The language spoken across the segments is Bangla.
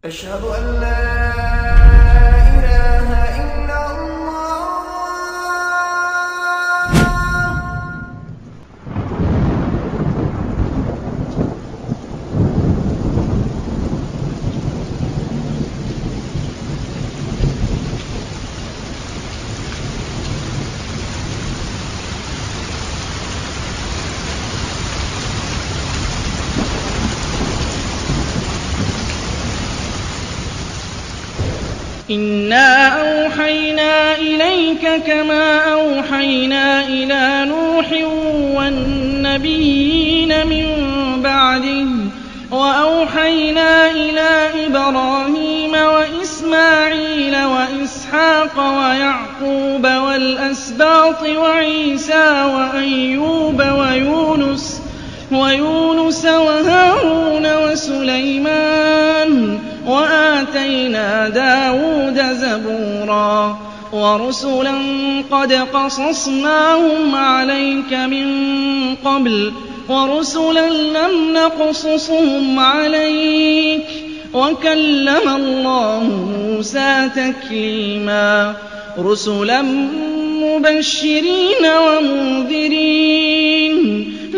أشهد أن لا إله إلا الله. إِنَّا أَوْحَيْنَا إِلَيْكَ كَمَا أَوْحَيْنَا إِلَىٰ نُوحٍ وَالنَّبِيِّينَ مِن بَعْدِهِ وَأَوْحَيْنَا إِلَىٰ إِبْرَاهِيمَ وَإِسْمَاعِيلَ وَإِسْحَاقَ وَيَعْقُوبَ وَالْأَسْبَاطِ وَعِيسَىٰ وَأَيُّوبَ وَيُونُسَ وَهَارُونَ وَسُلَيْمَانَ وَآتَيْنَا دَاوُودَ زَبُورًا وَرُسُلًا قَدْ قَصَصْنَاهُمْ عَلَيْكَ مِن قَبْلُ وَرُسُلًا لَّمْ نَقْصُصْهُمْ عَلَيْكَ وَكَلَّمَ اللَّهُ مُوسَىٰ تَكْلِيمًا رُسُلًا مُّبَشِّرِينَ وَمُنذِرِينَ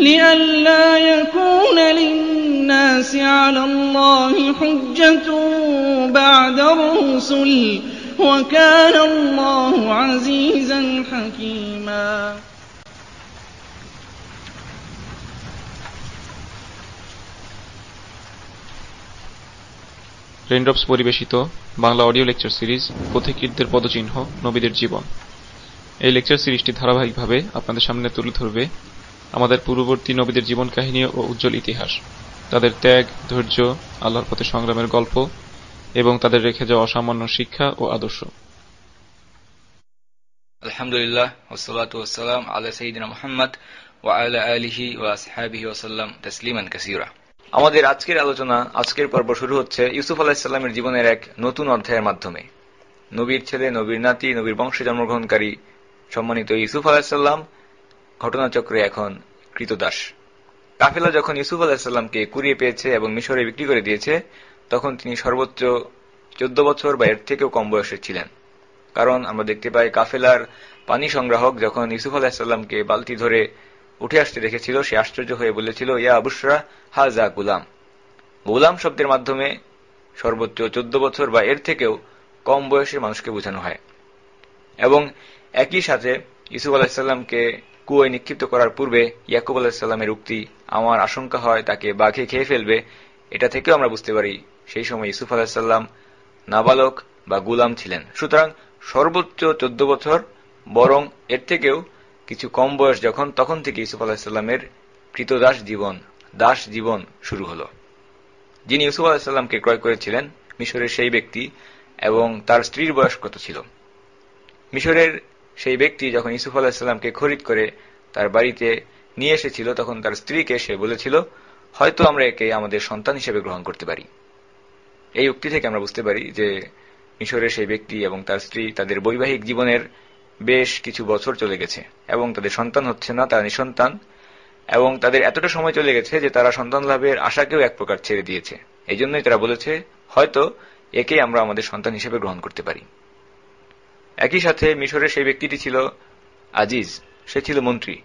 لِئَلَّا يَكُونَ لِلنَّاسِ عَلَى اللَّهِ حُجَّةٌ بَعْدَ الرُّسُلِ وَكَانَ اللَّهُ عَزِيزًا حَكِيمًا। রেইনড্রপস পরিবেশিত বাংলা অডিও লেকচার সিরিজ পথিকৃতদের পদচিহ্ন নবীদের জীবন। এই লেকচার সিরিজটি ধারাবাহিকভাবে আপনাদের সামনে তুলে ধরবে আমাদের পূর্ববর্তী নবীদের জীবন কাহিনী ও উজ্জ্বল ইতিহাস, তাদের ত্যাগ, ধৈর্য, আল্লাহর পথে সংগ্রামের গল্প এবং তাদের রেখে যাওয়া অসামান্য শিক্ষা ও আদর্শ। আলহামদুলিল্লাহ ওয়াসসালাতু ওয়াসসালাম আলা সাইয়্যিদিনা মুহাম্মদ ওয়া আলা আলিহি ওয়া আসহাবিহি ওয়া সাল্লাম তাসলিমান কাসীরা। আমাদের আজকের আলোচনা, আজকের পর্ব শুরু হচ্ছে ইউসুফ আলাইহিস সালামের জীবনের এক নতুন অধ্যায়ের মাধ্যমে। নবীর ছেলে, নবীর নাতি, নবীর বংশে জন্মগ্রহণকারী সম্মানিত ইউসুফ আলাইহিস সালাম ঘটনাচক্রে এখন কৃতদাস। কাফেলা যখন ইউসুফ আলাইহিস সালামকে কুড়িয়ে পেয়েছে এবং মিশরে বিক্রি করে দিয়েছে, তখন তিনি সর্বোচ্চ 14 বছর বা এর থেকেও কম বয়সের ছিলেন। কারণ আমরা দেখতে পাই কাফেলার পানি সংগ্রাহক যখন ইউসুফ আলাইহিস সালামকে বালতি ধরে উঠে আসতে দেখেছিল, সে আশ্চর্য হয়ে বলেছিল, ইয়া বুশরা হাযা গুলাম। গুলাম শব্দের মাধ্যমে সর্বোচ্চ 14 বছর বা এর থেকেও কম বয়সের মানুষকে বোঝানো হয়। এবং একই সাথে ইউসুফ আলাইহিস সালামকে কুয়োয় নিক্ষিপ্ত করার পূর্বে ইয়াকুব আলাইহিস সালামের উক্তি, আমার আশঙ্কা হয় তাকে বাঘে খেয়ে ফেলবে, এটা থেকেও আমরা বুঝতে পারি সেই সময় ইউসুফ আলাইহিস সালাম নাবালক বা গুলাম ছিলেন। সুতরাং সর্বোচ্চ 14 বছর, বরং এর থেকেও কিছু কম বয়স যখন, তখন থেকে ইউসুফ আলাইহিস সালামের কৃতদাস জীবন, দাস জীবন শুরু হলো। যিনি ইউসুফ আলাইহিস সালামকে ক্রয় করেছিলেন, মিশরের সেই ব্যক্তি, এবং তার স্ত্রীর বয়স কত ছিল? মিশরের সেই ব্যক্তি যখন ইউসুফ আলাইহিস সালামকে খরিদ করে তার বাড়িতে নিয়ে এসেছিল, তখন তার স্ত্রীকে সে বলেছিল, হয়তো আমরা একে আমাদের সন্তান হিসেবে গ্রহণ করতে পারি। এই উক্তি থেকে আমরা বুঝতে পারি যে মিশরের সেই ব্যক্তি এবং তার স্ত্রী তাদের বৈবাহিক জীবনের বেশ কিছু বছর চলে গেছে এবং তাদের সন্তান হচ্ছে না, তারা নিঃসন্তান, এবং তাদের এতটা সময় চলে গেছে যে তারা সন্তান লাভের আশাকেও এক প্রকার ছেড়ে দিয়েছে। এই জন্যই তারা বলেছে, হয়তো একেই আমরা আমাদের সন্তান হিসেবে গ্রহণ করতে পারি। একই সাথে মিশরের সেই ব্যক্তিটি ছিল আজিজ, সে ছিল মন্ত্রী।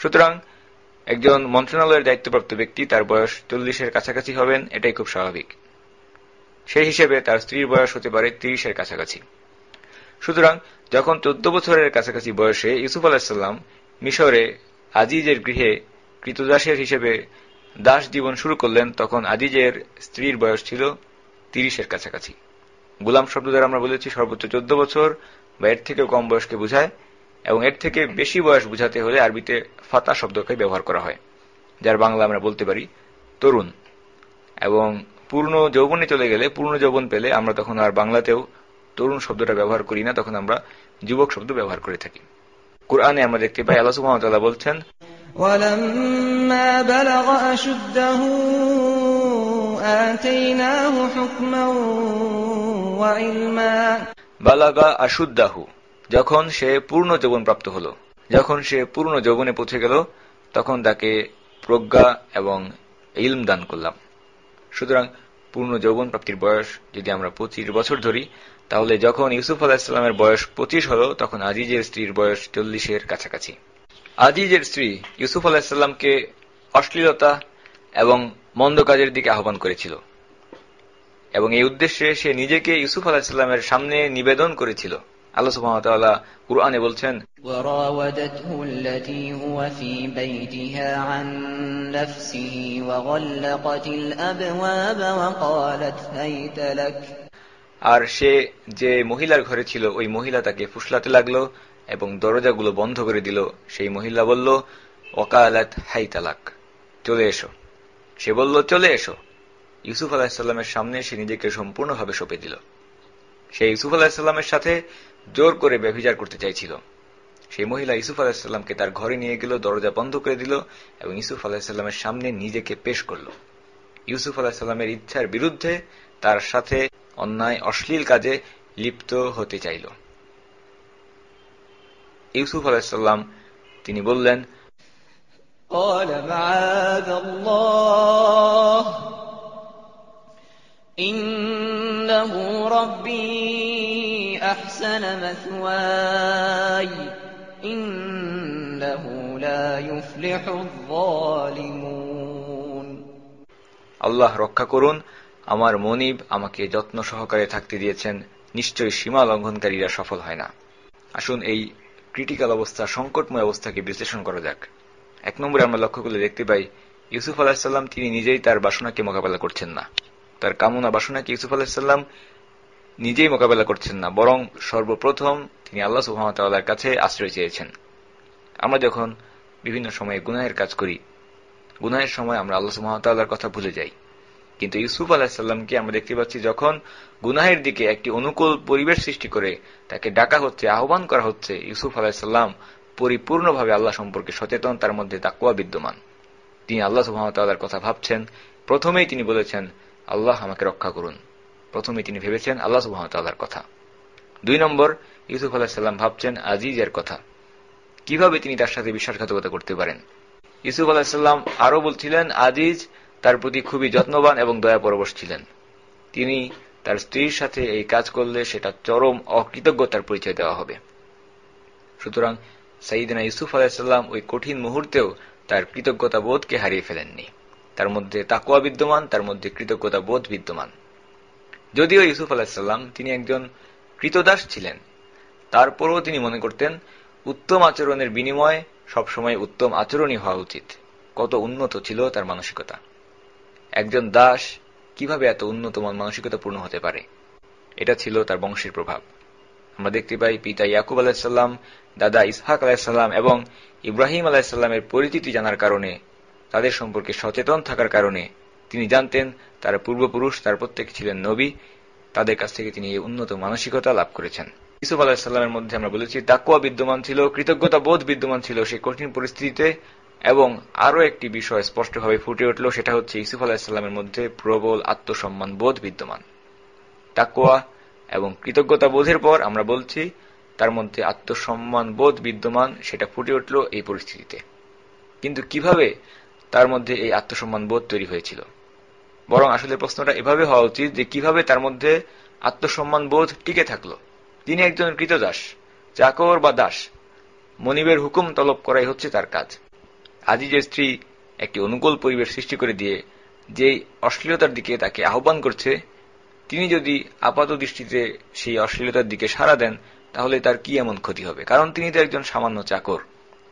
সুতরাং একজন মন্ত্রণালয়ের দায়িত্বপ্রাপ্ত ব্যক্তি, তার বয়স 40-এর কাছাকাছি হবেন, এটাই খুব স্বাভাবিক। সেই হিসেবে তার স্ত্রীর বয়স হতে পারে 30-এর কাছাকাছি। সুতরাং যখন 14 বছরের কাছাকাছি বয়সে ইউসুফ আলাইহিস সালাম মিশরে আজিজের গৃহে কৃতদাসের হিসেবে দাস জীবন শুরু করলেন, তখন আজিজের স্ত্রীর বয়স ছিল 30-এর কাছাকাছি। গোলাম শব্দ দ্বারা আমরা বলেছি সর্বোচ্চ 14 বছর বা এর থেকেও কম বয়সকে বোঝায়, এবং এর থেকে বেশি বয়স বোঝাতে হলে আরবিতে ফাতা শব্দকে ব্যবহার করা হয়, যার বাংলা আমরা বলতে পারি তরুণ। এবং পূর্ণ যৌবনে চলে গেলে, পূর্ণ যৌবন পেলে আমরা তখন আর বাংলাতেও তরুণ শব্দটা ব্যবহার করি না, তখন আমরা যুবক শব্দ ব্যবহার করে থাকি। কুরআনে আমরা দেখতে পাই আল্লাহ সুবহানাহু ওয়া তাআলা বলছেন, ওয়ালাম্মা বালাগা আশুদ্দাহু আতাইনাহু হুকমান ওয়া ইলমা। বালাগা আশুদ্দাহু, যখন সে পূর্ণ যৌবন প্রাপ্ত হলো, যখন সে পূর্ণ যৌবনে পৌঁছে গেল, তখন তাকে প্রজ্ঞা এবং ইলম দান করলাম। সুতরাং পূর্ণ যৌবন প্রাপ্তির বয়স যদি আমরা 25 বছর ধরি, তাহলে যখন ইউসুফ আলাইহিসসালামের বয়স 25 হলো, তখন আজিজের স্ত্রীর বয়স 40-এর কাছাকাছি। আজিজের স্ত্রী ইউসুফ আলাইহিসসালামকে অশ্লীলতা এবং মন্দ কাজের দিকে আহ্বান করেছিল, এবং এই উদ্দেশ্যে সে নিজেকে ইউসুফ আলাইহিসসালামের সামনে নিবেদন করেছিল। আল্লাহ সুবহানাহু ওয়া তাআলা কুরআনে বলছেন, وراودته التي هو في بيتها عن نفسه وغلقت الأبواب وقالت هيت لك। আর সে যে মহিলার ঘরে ছিল ওই মহিলা তাকে ফুসলাতে লাগলো এবং দরজাগুলো বন্ধ করে দিল। সেই মহিলা বলল, ওয়াকালাত হাইতা লাক, চলে এসো। সে বলল, চলে এসো। ইউসুফ আলাইহিসসালামের সামনে সে নিজেকে সম্পূর্ণভাবে সঁপে দিল। সে ইউসুফ আলাইহিসসালামের সাথে জোর করে ব্যভিচার করতে চাইছিল। সেই মহিলা ইউসুফ আলাইহিসসালামকে তার ঘরে নিয়ে গেল, দরজা বন্ধ করে দিল এবং ইউসুফ আলাইহিসসালামের সামনে নিজেকে পেশ করল। ইউসুফ আলাইহিসসালামের ইচ্ছার বিরুদ্ধে তার সাথে অন্যায় অশ্লীল কাজে লিপ্ত হতে চাইল। ইউসুফ আলাইহিসসালাম তিনি বললেন, قال معاذ الله إنه ربي أحسن مثواي إنه لا يفلح الظالمون। আল্লাহ রক্ষা করুন, আমার মনিব আমাকে যত্ন সহকারে থাকতে দিয়েছেন, নিশ্চয়ই সীমা লঙ্ঘনকারীরা সফল হয় না। আসুন এই ক্রিটিক্যাল অবস্থা, সংকটময় অবস্থাকে বিশ্লেষণ করা যাক। 1 নম্বরে আমরা লক্ষ্য করলে দেখতে পাই, ইউসুফ আলাইহিসসালাম তিনি নিজেই তার বাসনাকে মোকাবেলা করছেন না। তার কামনা বাসনাকে ইউসুফ আলাইহিসসালাম নিজেই মোকাবেলা করছেন না, বরং সর্বপ্রথম তিনি আল্লাহ সুবহানাহু ওয়া তাআলার কাছে আশ্রয় চেয়েছেন। আমরা যখন বিভিন্ন সময়ে গুনাহের কাজ করি, গুনাহের সময় আমরা আল্লাহ সুবহানাহু ওয়া তাআলার কথা ভুলে যাই। কিন্তু ইউসুফ আলাইহিসসালামকে আমরা দেখতে পাচ্ছি, যখন গুনাহের দিকে একটি অনুকূল পরিবেশ সৃষ্টি করে তাকে ডাকা হচ্ছে, আহ্বান করা হচ্ছে, ইউসুফ আলাইহিসসালাম পরিপূর্ণভাবে আল্লাহ সম্পর্কে সচেতন, তার মধ্যে তাকওয়া বিদ্যমান। তিনি আল্লাহ সুবহানাহু ওয়া তাআলার কথা ভাবছেন। প্রথমেই তিনি বলেছেন, আল্লাহ আমাকে রক্ষা করুন। প্রথমেই তিনি ভেবেছেন আল্লাহ সুবহানাহু ওয়া তাআলার কথা। 2 নম্বর, ইউসুফ আলাইহিসসালাম ভাবছেন আজিজের কথা, কিভাবে তিনি তার সাথে বিশ্বাসঘাতকতা করতে পারেন। ইউসুফ আলাইহিসসালাম আরো বলছিলেন, আজিজ তার প্রতি খুবই যত্নবান এবং দয়াপরবশ ছিলেন। তিনি তার স্ত্রীর সাথে এই কাজ করলে সেটা চরম অকৃতজ্ঞতার পরিচয় দেওয়া হবে। সুতরাং সাইয়েদনা ইউসুফ আলাইহিসসালাম ওই কঠিন মুহূর্তেও তার কৃতজ্ঞতা বোধকে হারিয়ে ফেলেননি। তার মধ্যে তাকওয়া বিদ্যমান, তার মধ্যে কৃতজ্ঞতা বোধ বিদ্যমান। যদিও ইউসুফ আলাইহিসসালাম তিনি একজন কৃতদাস ছিলেন, তারপরও তিনি মনে করতেন উত্তম আচরণের বিনিময়ে সবসময় উত্তম আচরণই হওয়া উচিত। কত উন্নত ছিল তার মানসিকতা! একজন দাস কিভাবে এত উন্নত মানসিকতাপূর্ণ হতে পারে? এটা ছিল তার বংশের প্রভাব। আমরা দেখতে পাই পিতা ইয়াকুব আলাইহিসসালাম, দাদা ইসহাক আলাইহিসসালাম এবং ইব্রাহিম আলাইহিসসালামের পরিচিতি জানার কারণে, তাদের সম্পর্কে সচেতন থাকার কারণে তিনি জানতেন তারা পূর্বপুরুষ, তার প্রত্যেকে ছিলেন নবী। তাদের কাছ থেকে তিনি এই উন্নত মানসিকতা লাভ করেছেন। ইউসুফ আলাইহিসসালামের মধ্যে আমরা বলেছি তাকওয়া বিদ্যমান ছিল, কৃতজ্ঞতা বোধ বিদ্যমান ছিল সেই কঠিন পরিস্থিতিতে। এবং আরো একটি বিষয় স্পষ্টভাবে ফুটে উঠল, সেটা হচ্ছে ইউসুফ আলাইহিসসালামের মধ্যে প্রবল আত্মসম্মান বোধ বিদ্যমান। তাকওয়া এবং কৃতজ্ঞতা বোধের পর আমরা বলছি তার মধ্যে আত্মসম্মান বোধ বিদ্যমান, সেটা ফুটে উঠল এই পরিস্থিতিতে। কিন্তু কিভাবে তার মধ্যে এই আত্মসম্মান বোধ তৈরি হয়েছিল? বরং আসলে প্রশ্নটা এভাবে হওয়া উচিত যে কিভাবে তার মধ্যে আত্মসম্মান বোধ টিকে থাকলো। তিনি একজন কৃতদাস, চাকর বা দাস, মনিবের হুকুম তলব করাই হচ্ছে তার কাজ। আজিজের স্ত্রী একটি অনুকূল পরিবেশ সৃষ্টি করে দিয়ে যেই অশ্লীলতার দিকে তাকে আহ্বান করছে, তিনি যদি আপাত দৃষ্টিতে সেই অশ্লীলতার দিকে সাড়া দেন, তাহলে তার কি এমন ক্ষতি হবে? কারণ তিনি তো একজন সামান্য চাকর,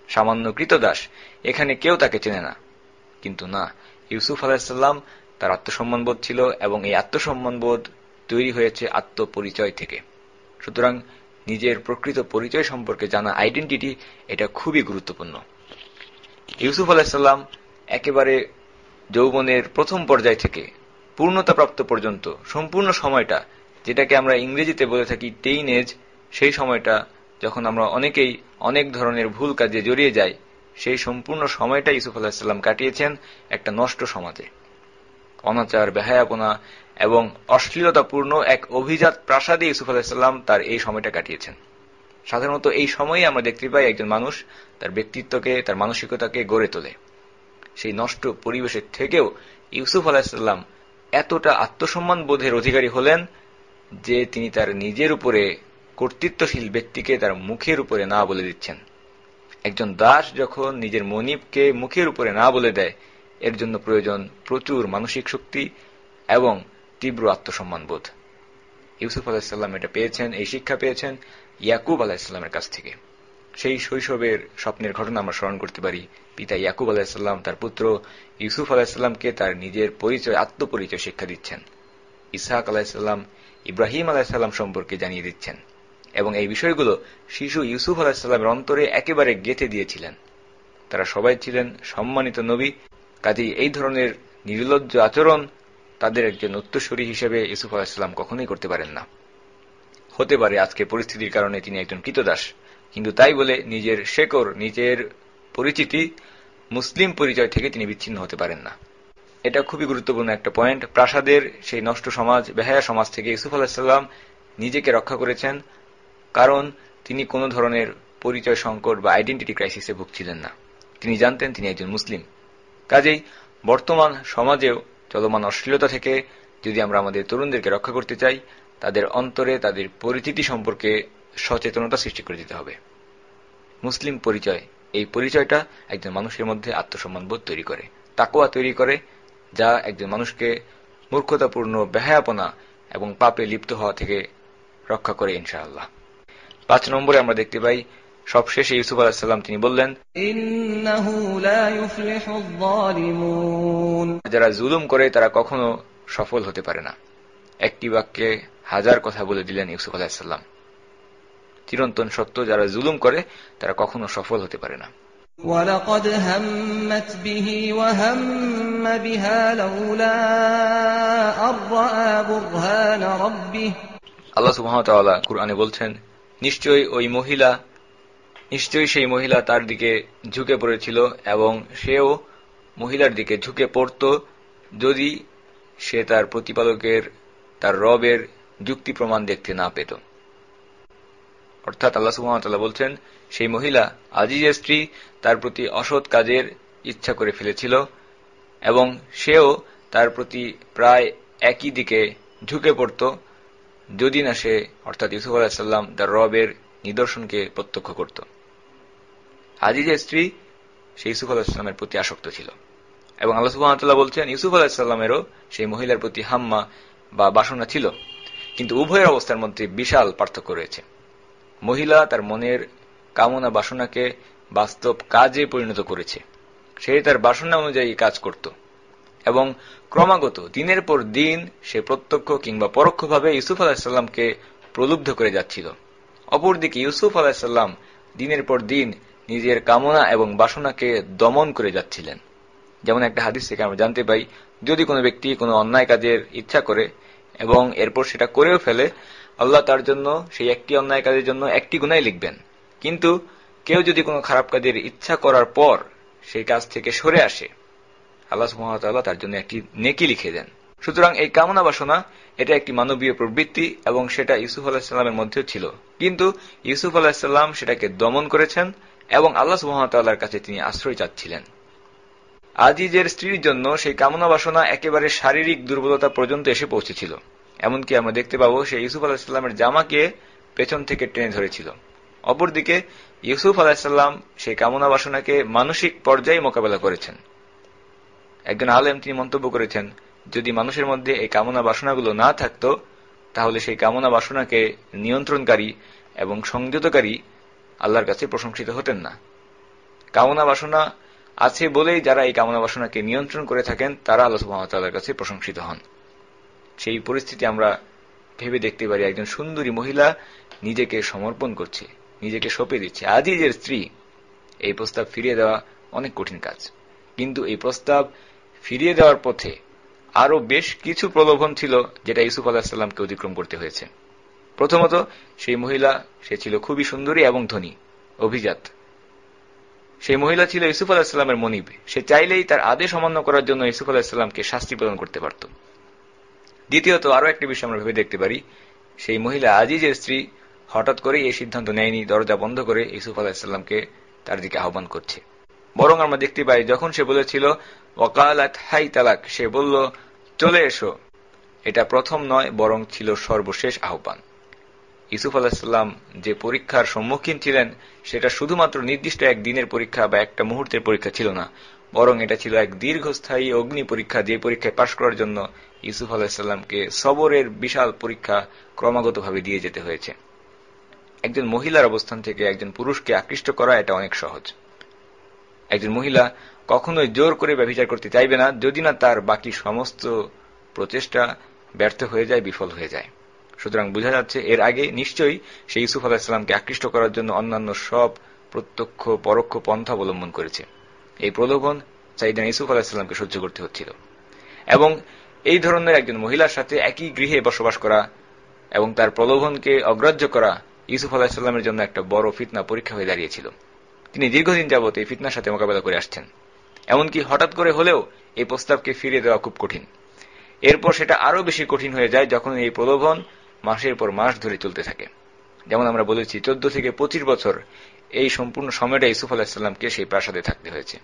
সামান্য কৃতদাস, এখানে কেউ তাকে চেনে না। কিন্তু না, ইউসুফ আলাইহিসসালাম তার আত্মসম্মানবোধ ছিল এবং এই আত্মসম্মানবোধ তৈরি হয়েছে আত্মপরিচয় থেকে। সুতরাং নিজের প্রকৃত পরিচয় সম্পর্কে জানা, আইডেন্টিটি, এটা খুবই গুরুত্বপূর্ণ। ইউসুফ আলাইহিসসালাম একেবারে যৌবনের প্রথম পর্যায় থেকে পূর্ণতাপ্রাপ্ত পর্যন্ত সম্পূর্ণ সময়টা, যেটাকে আমরা ইংরেজিতে বলে থাকি টেইন এজ, সেই সময়টা যখন আমরা অনেকেই অনেক ধরনের ভুল কাজে জড়িয়ে যাই, সেই সম্পূর্ণ সময়টা ইউসুফ আলাইহিসসালাম কাটিয়েছেন একটা নষ্ট সমাজে। অনাচার, বেহায়াপনা এবং অশ্লীলতাপূর্ণ এক অভিজাত প্রাসাদে ইউসুফ আলাইহিসসালাম তার এই সময়টা কাটিয়েছেন। সাধারণত এই সময়ে আমরা দেখতে পাই একজন মানুষ তার ব্যক্তিত্বকে, তার মানসিকতাকে গড়ে তোলে। সেই নষ্ট পরিবেশের থেকেও ইউসুফ আলাইহিসসালাম এতটা আত্মসম্মান বোধের অধিকারী হলেন যে তিনি তার নিজের উপরে কর্তৃত্বশীল ব্যক্তিকে তার মুখের উপরে না বলে দিচ্ছেন। একজন দাস যখন নিজের মনিবকে মুখের উপরে না বলে দেয়, এর জন্য প্রয়োজন প্রচুর মানসিক শক্তি এবং তীব্র আত্মসম্মান বোধ। ইউসুফ আলাইহিসসালাম এটা পেয়েছেন, এই শিক্ষা পেয়েছেন ইয়াকুব আলাইহিসসালামের কাছ থেকে। সেই শৈশবের স্বপ্নের ঘটনা আমরা স্মরণ করতে পারি। পিতা ইয়াকুব আলাইহিসসালাম তার পুত্র ইউসুফ আলাইহিসসালামকে তার নিজের পরিচয়, আত্মপরিচয় শিক্ষা দিচ্ছেন। ইসহাক আলাইহিসসালাম ইব্রাহিম আলাইহিসসালাম সম্পর্কে জানিয়ে দিচ্ছেন এবং এই বিষয়গুলো শিশু ইউসুফ আলাইহিসসালামের অন্তরে একেবারে গেঁথে দিয়েছিলেন। তারা সবাই ছিলেন সম্মানিত নবী, কাজেই এই ধরনের নির্লজ্জ আচরণ তাদের একজন উত্তরসূরি হিসেবে ইউসুফ আলাইহিসসালাম কখনোই করতে পারেন না। হতে পারে আজকে পরিস্থিতির কারণে তিনি একজন কৃতদাস, কিন্তু তাই বলে নিজের শেকড়, নিজের পরিচিতি, মুসলিম পরিচয় থেকে তিনি বিচ্ছিন্ন হতে পারেন না। এটা খুবই গুরুত্বপূর্ণ একটা পয়েন্ট। প্রাসাদের সেই নষ্ট সমাজ, বেহায়া সমাজ থেকে ইউসুফ আলাইহিসসালাম নিজেকে রক্ষা করেছেন, কারণ তিনি কোনো ধরনের পরিচয় সংকট বা আইডেন্টিটি ক্রাইসিসে ভুগছিলেন না। তিনি জানতেন তিনি একজন মুসলিম। কাজেই বর্তমান সমাজেও চলমান অশ্লীলতা থেকে যদি আমরা আমাদের তরুণদেরকে রক্ষা করতে চাই, তাদের অন্তরে তাদের পরিচিতি সম্পর্কে সচেতনতা সৃষ্টি করে দিতে হবে। মুসলিম পরিচয়, এই পরিচয়টা একজন মানুষের মধ্যে আত্মসম্মান বোধ তৈরি করে, তাকওয়া তৈরি করে, যা একজন মানুষকে মূর্খতাপূর্ণ বেহায়াপনা এবং পাপে লিপ্ত হওয়া থেকে রক্ষা করে ইনশাআল্লাহ। 5 নম্বরে আমরা দেখতে পাই সবশেষে ইউসুফ আলাইহিস সালাম তিনি বললেন, ইন্নাহু লা ইউফলিহুয যালিমুন, যারা জুলুম করে তারা কখনো সফল হতে পারে না। একটি বাক্যে হাজার কথা বলে দিলেন ইউসুফ আলাইহিস সালাম। চিরন্তন সত্য, যারা জুলুম করে তারা কখনো সফল হতে পারে না। ওয়ালাকাদ হাম্মাত বিহি ওয়া হাম্মা বিহা লাউলা আরআ বুরহান রাব্বিহ। আল্লাহ সুবহানাহু ওয়া তাআলা কুরআনে বলছেন, নিশ্চয়ই সেই মহিলা তার দিকে ঝুঁকে পড়েছিল এবং সেও মহিলার দিকে ঝুঁকে পড়ত যদি সে তার প্রতিপালকের, তার রবের যুক্তি প্রমাণ দেখতে না পেত। অর্থাৎ আল্লাহ সুবহানাহু ওয়া তাআলা বলছেন, সেই মহিলা আজিজের স্ত্রী তার প্রতি অসৎ কাজের ইচ্ছা করে ফেলেছিল এবং সেও তার প্রতি প্রায় একই দিকে ঝুঁকে পড়ত যদি না সে, অর্থাৎ ইউসুফ আলাইহিস সালাম, তার রবের নিদর্শনকে প্রত্যক্ষ করত। আজিজের স্ত্রী সে ইউসুফ আলাইহিস সালামের প্রতি আসক্ত ছিল এবং আল্লাহ সুবহানাহু ওয়া তাআলা বলছেন ইউসুফ আলাইহিস সালামেরও সেই মহিলার প্রতি হাম্মা বা বাসনা ছিল, কিন্তু উভয়ের অবস্থার মধ্যে বিশাল পার্থক্য রয়েছে। মহিলা তার মনের কামনা বাসনাকে বাস্তব কাজে পরিণত করেছে, সে তার বাসনা অনুযায়ী কাজ করত এবং ক্রমাগত দিনের পর দিন সে প্রত্যক্ষ কিংবা পরোক্ষভাবে ইউসুফ আলাইহিস সালামকে প্রলুব্ধ করে যাচ্ছিল। অপরদিকে ইউসুফ আলাইহিস সালাম দিনের পর দিন নিজের কামনা এবং বাসনাকে দমন করে যাচ্ছিলেন। যেমন একটা হাদিস থেকে আমরা জানতে পাই, যদি কোনো ব্যক্তি কোনো অন্যায় কাজের ইচ্ছা করে এবং এরপর সেটা করেও ফেলে, আল্লাহ তার জন্য সেই একটি অন্যায় কাজের জন্য একটি গুনাহ লিখবেন, কিন্তু কেউ যদি কোনো খারাপ কাজের ইচ্ছা করার পর সেই কাজ থেকে সরে আসে, আল্লাহ সুবহানাহু ওয়া তাআলা তার জন্য একটি নেকি লিখে দেন। সুতরাং এই কামনা বাসনা এটা একটি মানবীয় প্রবৃত্তি এবং সেটা ইউসুফ আলাইহিস সালামের মধ্যেও ছিল, কিন্তু ইউসুফ আলাইহিস সালাম সেটাকে দমন করেছেন এবং আল্লাহ সুবহানাহু ওয়া তাআলার কাছে তিনি আশ্রয় চাচ্ছিলেন। আজিজের স্ত্রীর জন্য সেই কামনা বাসনা একেবারে শারীরিক দুর্বলতা পর্যন্ত এসে পৌঁছেছিল। এমনকি আমরা দেখতে পাবো সে ইউসুফ আলাইহিস সালামের জামাকে পেছন থেকে টেনে ধরেছিল। অপরদিকে ইউসুফ আলাইহিস সালাম সেই কামনা বাসনাকে মানসিক পর্যায়ে মোকাবেলা করেছেন। একজন আলেম তিনি মন্তব্য করেছেন, যদি মানুষের মধ্যে এই কামনা বাসনাগুলো না থাকত, তাহলে সেই কামনা বাসনাকে নিয়ন্ত্রণকারী এবং সংযতকারী আল্লাহর কাছে প্রশংসিত হতেন না। কামনা বাসনা আছে বলেই যারা এই কামনা বাসনাকে নিয়ন্ত্রণ করে থাকেন তারা আল্লাহ সুবহানাহু ওয়া তাআলার কাছে প্রশংসিত হন। সেই পরিস্থিতি আমরা ভেবে দেখতে পারি, একজন সুন্দরী মহিলা নিজেকে সমর্পণ করছে, নিজেকে সঁপে দিচ্ছে আজিজের স্ত্রী। এই প্রস্তাব ফিরিয়ে দেওয়া অনেক কঠিন কাজ, কিন্তু এই প্রস্তাব ফিরিয়ে দেওয়ার পথে আরো বেশ কিছু প্রলোভন ছিল যেটা ইউসুফ আলাইহিস সালামকে অতিক্রম করতে হয়েছে। প্রথমত, সেই মহিলা সে ছিল খুবই সুন্দরী এবং ধনী, অভিজাত। সেই মহিলা ছিল ইউসুফ আলাইহিস সালামের মনিব। সে চাইলেই তার আদেশ অমান্য করার জন্য ইউসুফ আলাইহিস সালামকে শাস্তি প্রদান করতে পারত। দ্বিতীয়ত, আরো একটি বিষয় আমরা ভেবে দেখতে পারি, সেই মহিলা আজিজের স্ত্রী হঠাৎ করে এই সিদ্ধান্ত নেয়নি দরজা বন্ধ করে ইউসুফ আলাইহিস সালামকে তার দিকে আহ্বান করছে। বরং আমরা দেখতে পাই যখন সে বলেছিল ওয়াকালাত হাই তালাক, সে বলল চলে এসো, এটা প্রথম নয় বরং ছিল সর্বশেষ আহ্বান। ইউসুফ আলাইহিসসালাম যে পরীক্ষার সম্মুখীন ছিলেন সেটা শুধুমাত্র নির্দিষ্ট এক দিনের পরীক্ষা বা একটা মুহূর্তের পরীক্ষা ছিল না, বরং এটা ছিল এক দীর্ঘস্থায়ী অগ্নি পরীক্ষা, যে পরীক্ষায় পাশ করার জন্য ইউসুফ আলাইহিসসালামকে সবরের বিশাল পরীক্ষা ক্রমাগতভাবে দিয়ে যেতে হয়েছে। একজন মহিলার অবস্থান থেকে একজন পুরুষকে আকৃষ্ট করা এটা অনেক সহজ। একজন মহিলা কখনোই জোর করে ব্যভিচার করতে চাইবে না যদি না তার বাকি সমস্ত প্রচেষ্টা ব্যর্থ হয়ে যায়, বিফল হয়ে যায়। সুতরাং বোঝা যাচ্ছে এর আগে নিশ্চয়ই সে ইউসুফ আলাইহিসসালামকে আকৃষ্ট করার জন্য অন্যান্য সব প্রত্যক্ষ পরোক্ষ পন্থা অবলম্বন করেছে। এই প্রলোভন সাইয়েদনা ইউসুফ আলাইহিসসালামকে সহ্য করতে হচ্ছিল, এবং এই ধরনের একজন মহিলার সাথে একই গৃহে বসবাস করা এবং তার প্রলোভনকে অগ্রাহ্য করা ইউসুফ আলাইহিসসালামের জন্য একটা বড় ফিতনা পরীক্ষা হয়ে দাঁড়িয়েছিল। তিনি দীর্ঘদিন যাবত এই ফিতনার সাথে মোকাবেলা করে আসছেন। এমনকি হঠাৎ করে হলেও এই প্রস্তাবকে ফিরিয়ে দেওয়া খুব কঠিন। এরপর সেটা আরো বেশি কঠিন হয়ে যায় যখন এই প্রলোভন মাসের পর মাস ধরে চলতে থাকে। যেমন আমরা বলেছি 14 থেকে 25 বছর এই সম্পূর্ণ সময়টা ইউসুফ আলাইহিসসালামকে সেই প্রাসাদে থাকতে হয়েছে।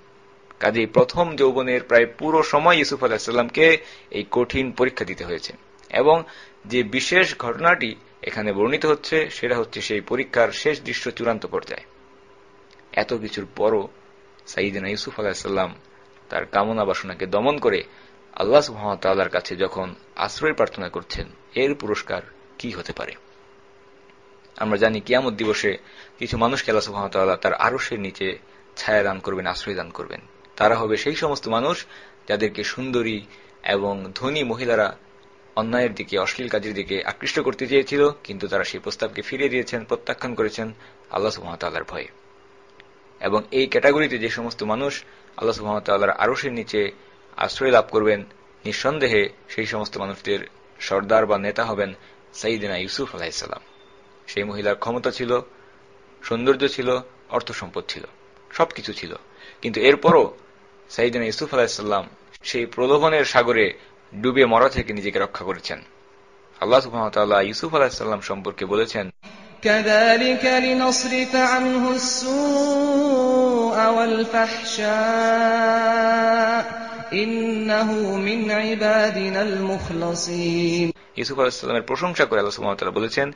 কাজেই প্রথম যৌবনের প্রায় পুরো সময় ইউসুফ আলাইহিসসালামকে এই কঠিন পরীক্ষা দিতে হয়েছে, এবং যে বিশেষ ঘটনাটি এখানে বর্ণিত হচ্ছে সেটা হচ্ছে সেই পরীক্ষার শেষ দৃশ্য, চূড়ান্ত পর্যায়ে। এত কিছুর পরও সাইয়েদনা ইউসুফ আলাইহিসসালাম তার কামনা বাসনাকে দমন করে আল্লাহ সুবহানাহু ওয়া তাআলার কাছে যখন আশ্রয় প্রার্থনা করছেন, এর পুরস্কার কি হতে পারে? আমরা জানি কিয়ামত দিবসে কিছু মানুষকে আল্লাহ সুবহানাহু ওয়া তাআলা তার আরশের নিচে ছায়া দান করবেন, আশ্রয় দান করবেন। তারা হবে সেই সমস্ত মানুষ যাদেরকে সুন্দরী এবং ধনী মহিলারা অন্যায়ের দিকে, অশ্লীল কাজের দিকে আকৃষ্ট করতে চেয়েছিল, কিন্তু তারা সেই প্রস্তাবকে ফিরিয়ে দিয়েছেন, প্রত্যাখ্যান করেছেন আল্লাহ সুবহানাহু ওয়া তাআলার ভয়ে। এবং এই ক্যাটাগরিতে যে সমস্ত মানুষ আল্লাহ সুবহানাহু ওয়া তাআলার আরশের নিচে আশ্রয় লাভ করবেন, নিঃসন্দেহে সেই সমস্ত মানুষদের সর্দার বা নেতা হবেন সাইয়েদনা ইউসুফ আলাইহিসসালাম। সেই মহিলার ক্ষমতা ছিল, সৌন্দর্য ছিল, অর্থ সম্পদ ছিল, সবকিছু ছিল, কিন্তু এরপরও সাইয়েদনা ইউসুফ আলাইহিসসালাম সেই প্রলোভনের সাগরে ডুবে মরা থেকে নিজেকে রক্ষা করেছেন। আল্লাহ সুবহানাহু ওয়া তাআলা ইউসুফ আলাইহিসসালাম সম্পর্কে বলেছেন, كذلك لنصرف عنه السوء والفحشاء إنه من عبادنا المخلصين। ইউসুফ আলাইহিস সালামের প্রশংসা করে আল্লাহ সুবহানাহু ওয়া তাআলা বলেছেন,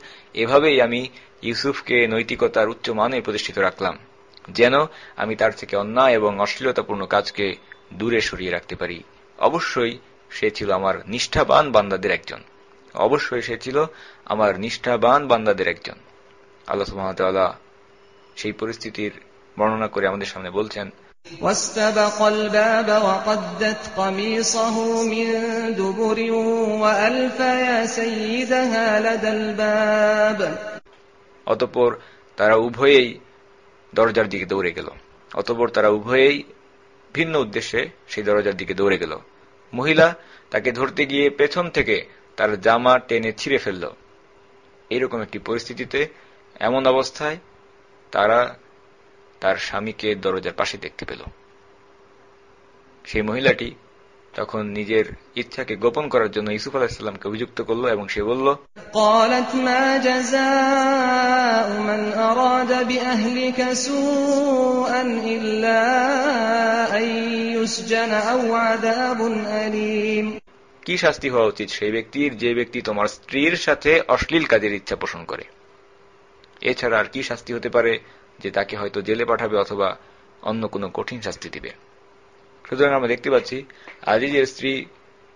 এভাবেই আমি ইউসুফকে নৈতিকতার উচ্চ মানে প্রতিষ্ঠিত রাখলাম, যেন আমি তার থেকে অন্যায় এবং অশ্লীলতাপূর্ণ কাজকে দূরে সরিয়ে রাখতে পারি। অবশ্যই সে ছিল আমার নিষ্ঠাবান বান্দাদের একজন, অবশ্যই সে ছিল আমার নিষ্ঠাবান বান্দাদের একজন। আল্লাহ সুবহানাহু ওয়া তাআলা সেই পরিস্থিতির বর্ণনা করে আমাদের সামনে বলছেন, واستبق الباب وقدت قميصه من دبر وألف يا سيدها لدى الباب। অতঃপর তারা উভয়েই দরজার দিকে দৌড়ে গেল। অতঃপর তারা উভয়েই ভিন্ন উদ্দেশ্যে সেই দরজার দিকে দৌড়ে গেল। মহিলা তাকে ধরতে গিয়ে পেছন থেকে তার জামা টেনে ছিঁড়ে ফেলল। এইরকম একটি পরিস্থিতিতে, এমন অবস্থায় তারা তার স্বামীকে দরজার পাশে দেখতে পেল। সেই মহিলাটি তখন নিজের ইচ্ছাকে গোপন করার জন্য ইউসুফ আলাইহিস সালামকে অভিযুক্ত করল, এবং সে বলল, قالت ما جزاء من أراد بأهلك سوءا إلا أن يسجن أو عذاب أليم। কি শাস্তি হওয়া উচিত সেই ব্যক্তির যে ব্যক্তি তোমার স্ত্রীর সাথে অশ্লীল কাজের ইচ্ছা পোষণ করে? এছাড়া আর কি শাস্তি হতে পারে যে তাকে হয়তো জেলে পাঠাবে অথবা অন্য কোনো কঠিন শাস্তি দিবে। সুতরাং আমরা দেখতে পাচ্ছি আজিজের স্ত্রী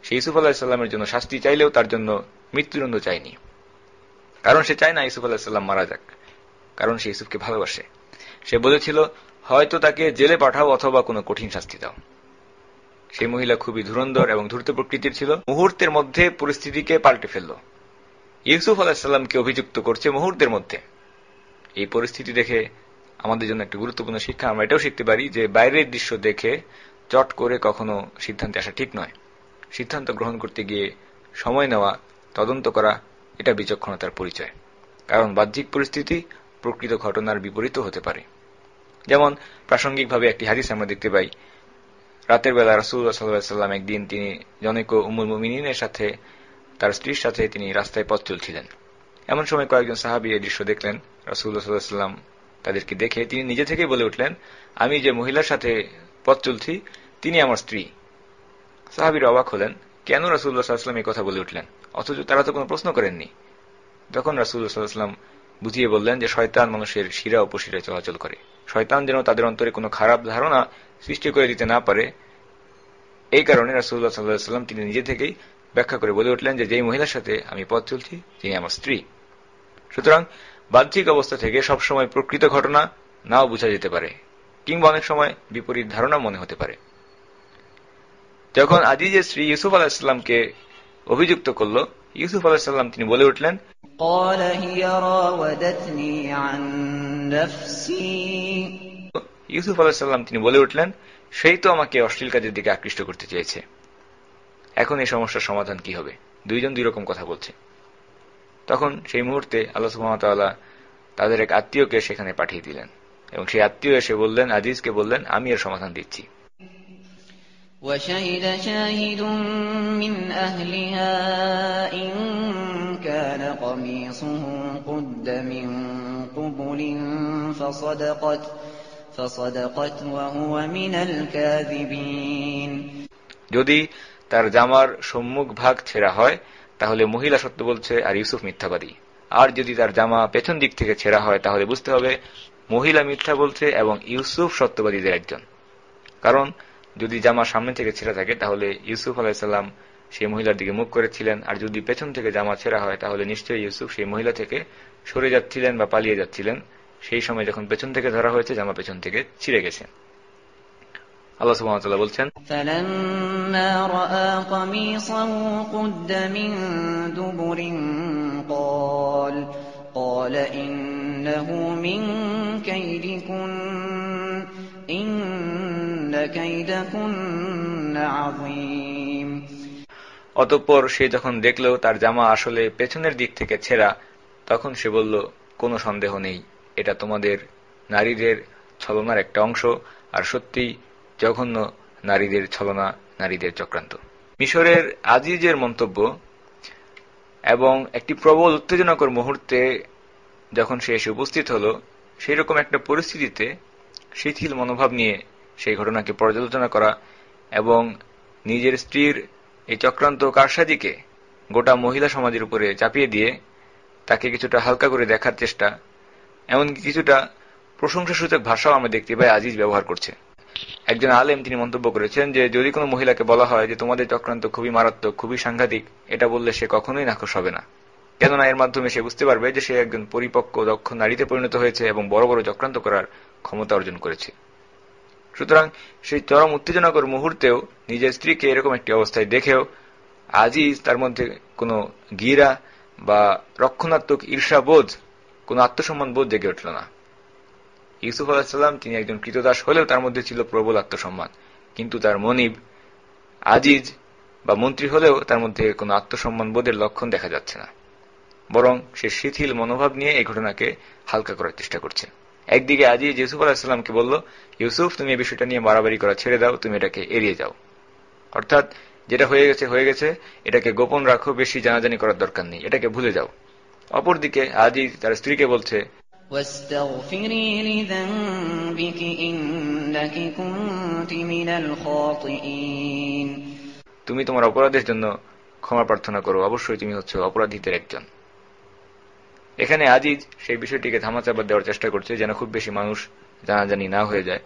সেই ইউসুফ আলাইহিস সালামের জন্য শাস্তি চাইলেও তার জন্য মৃত্যুদণ্ড চায়নি, কারণ সে চায় না ইউসুফ আলাইহিস সালাম মারা যাক, কারণ সে ইউসুফকে ভালোবাসে। সে বলেছিল, হয়তো তাকে জেলে পাঠাও অথবা কোনো কঠিন শাস্তি দাও। সেই মহিলা খুবই ধুরন্ধর এবং ধূর্ত প্রকৃতির ছিল। মুহূর্তের মধ্যে পরিস্থিতিকে পাল্টে ফেলল। ইউসুফ আলাইহিস সালামকে অভিযুক্ত করছে মুহূর্তের মধ্যে। এই পরিস্থিতি দেখে আমাদের জন্য একটা গুরুত্বপূর্ণ শিক্ষা আমরা এটাও শিখতে পারি যে বাইরের দৃশ্য দেখে চট করে কখনো সিদ্ধান্তে আসা ঠিক নয়। সিদ্ধান্ত গ্রহণ করতে গিয়ে সময় নেওয়া, তদন্ত করা, এটা বিচক্ষণতার পরিচয়, কারণ বাহ্যিক পরিস্থিতি প্রকৃত ঘটনার বিপরীত হতে পারে। যেমন প্রাসঙ্গিকভাবে একটি হাদিস আমরা দেখতে পাই, রাতের বেলা রাসূলুল্লাহ সাল্লাল্লাহু আলাইহি ওয়াসাল্লাম একদিন তিনি জনৈক উম্মুল মুমিনিনের সাথে, তার স্ত্রীর সাথে তিনি রাস্তায় পথ চলছিলেন। এমন সময় কয়েকজন সাহাবী এই দৃশ্য দেখলেন। রাসূলুল্লাহ সাল্লাল্লাহু আলাইহি ওয়াসাল্লাম তাদেরকে দেখে তিনি নিজে থেকেই বলে উঠলেন, আমি যে মহিলার সাথে পথ চলছি তিনি আমার স্ত্রী। সাহাবীরা অবাক হলেন, কেন রাসূলুল্লাহ সাল্লাল্লাহু আলাইহি ওয়াসাল্লাম এই কথা বলে উঠলেন, অথচ তারা তো কোনো প্রশ্ন করেননি। তখন রাসূলুল্লাহ সাল্লাল্লাহু আলাইহি ওয়াসাল্লাম বুঝিয়ে বললেন যে শয়তান মানুষের শিরা উপশিরায় চলাচল করে, শয়তান যেন তাদের অন্তরে কোনো খারাপ ধারণা সৃষ্টি করে দিতে না পারে। এই কারণে রাসূলুল্লাহ সাল্লাল্লাহু আলাইহি ওয়াসাল্লাম তিনি নিজে থেকেই ব্যাখ্যা করে বলে উঠলেন যে যেই মহিলার সাথে আমি পথ চলছি তিনি আমার স্ত্রী। সুতরাং বাহ্যিক অবস্থা থেকে সবসময় প্রকৃত ঘটনা নাও বোঝা যেতে পারে, কিংবা অনেক সময় বিপরীত ধারণা মনে হতে পারে। যখন আজিজের স্ত্রী ইউসুফ আলাইহিস সালামকে অভিযুক্ত করল, ইউসুফ আলাইহিস সালাম তিনি বলে উঠলেন, قال هي راودتني عن نفسي ইউসুফ আলাইহিস সালাম তিনি বলে উঠলেন, সেই তো আমাকে অশ্লীল কাজের দিকে আকৃষ্ট করতে চেয়েছে। এখন এই সমস্যার সমাধান কি হবে? দুইজন দুই রকম কথা বলছে। তখন সেই মুহূর্তে আল্লাহ সুবহানাহু ওয়া তাআলা তাদের এক আত্মীয়কে সেখানে পাঠিয়ে দিলেন, এবং সেই আত্মীয় এসে বললেন, আজিজকে বললেন, আমি এর সমাধান দিচ্ছি। وشهد شاهد من أهلها إن كان قميصه قد من قبل فصدقت وهو من الكاذبين। যদি তার জামার সম্মুখ ভাগ ছেঁড়া হয় তাহলে মহিলা সত্য বলছে আর ইউসুফ মিথ্যাবাদী, আর যদি তার জামা পেছন দিক থেকে ছেঁড়া হয় তাহলে বুঝতে হবে মহিলা মিথ্যা বলছে এবং ইউসুফ সত্যবাদীদের একজন। কারণ যদি জামা সামনে থেকে ছেঁড়া থাকে তাহলে ইউসুফ আলাইহিস সালাম সেই মহিলার দিকে মুখ করেছিলেন, আর যদি পেছন থেকে জামা ছেঁড়া হয় তাহলে নিশ্চয়ই ইউসুফ সেই মহিলা থেকে সরে যাচ্ছিলেন বা পালিয়ে যাচ্ছিলেন। সেই সময় যখন পেছন থেকে ধরা হয়েছে জামা পেছন থেকে ছিঁড়ে গেছে। আল্লাহ সুবহানাহু ওয়া তাআলা বলছেন, فَلَمَّا رَأَىٰ قَمِيصَهُ قُدَّ مِن دُبُرٍ قَالَ إِنَّهُ مِن كَيْدِكُنَّ إِنَّ كَيْدَكُنَّ عَظِيمٌ। অতঃপর সে যখন দেখল তার জামা আসলে পেছনের দিক থেকে ছেঁড়া, তখন সে বলল, কোনো সন্দেহ নেই এটা তোমাদের নারীদের ছলনার একটা অংশ, আর সত্যি জঘন্য নারীদের ছলনা, নারীদের চক্রান্ত। মিশরের আজিজের মন্তব্য এবং একটি প্রবল উত্তেজনাকর মুহূর্তে যখন সে এসে উপস্থিত হল, সেই রকম একটা পরিস্থিতিতে শিথিল মনোভাব নিয়ে সেই ঘটনাকে পর্যালোচনা করা এবং নিজের স্ত্রীর এই চক্রান্ত কারসাজিকে গোটা মহিলা সমাজের উপরে চাপিয়ে দিয়ে তাকে কিছুটা হালকা করে দেখার চেষ্টা, এমনকি কিছুটা প্রশংসাসূচক ভাষাও আমরা দেখতে পাই আজিজ ব্যবহার করছে। একজন আলেম তিনি মন্তব্য করেছেন যে যদি কোনো মহিলাকে বলা হয় যে তোমাদের চক্রান্ত খুবই মারাত্মক, খুবই সাংঘাতিক, এটা বললে সে কখনোই নাখোশ হবে না, কেননা এর মাধ্যমে সে বুঝতে পারবে যে সে একজন পরিপক্ক দক্ষ নারীতে পরিণত হয়েছে এবং বড় বড় চক্রান্ত করার ক্ষমতা অর্জন করেছে। সুতরাং সেই চরম উত্তেজনাকর মুহূর্তেও নিজের স্ত্রীকে এরকম একটি অবস্থায় দেখেও আজিজ তার মধ্যে কোনো গীরা বা রক্ষণাত্মক ঈর্ষাবোধ, কোনো আত্মসম্মান বোধ জেগে উঠল না। ইউসুফ আলাইহিস সালাম তিনি একজন কৃতদাস হলেও তার মধ্যে ছিল প্রবল আত্মসম্মান, কিন্তু তার মনিব আজিজ বা মন্ত্রী হলেও তার মধ্যে কোনো আত্মসম্মান বোধের লক্ষণ দেখা যাচ্ছে না, বরং সে শিথিল মনোভাব নিয়ে এই ঘটনাকে হালকা করার চেষ্টা করছে। একদিকে আজিজ ইউসুফ আলাইহিস সালামকে বলল, ইউসুফ তুমি এই বিষয়টা নিয়ে বাড়াবাড়ি করা ছেড়ে দাও, তুমি এটাকে এড়িয়ে যাও, অর্থাৎ যেটা হয়ে গেছে হয়ে গেছে, এটাকে গোপন রাখো, বেশি জানাজানি করার দরকার নেই, এটাকে ভুলে যাও। অপরদিকে আজিজ তার স্ত্রীকে বলছে, واستغفري لذنبك إنك كنت من الخاطئين। তুমি তোমার অপরাধের জন্য ক্ষমা প্রার্থনা করো, অবশ্যই তুমি হচ্ছে অপরাধীদের একজন। এখানে আজিজ সেই বিষয়টিকে ধামাচাপা দেওয়ার চেষ্টা করছে যেন খুব বেশি মানুষ জানাজানি না হয়ে যায়।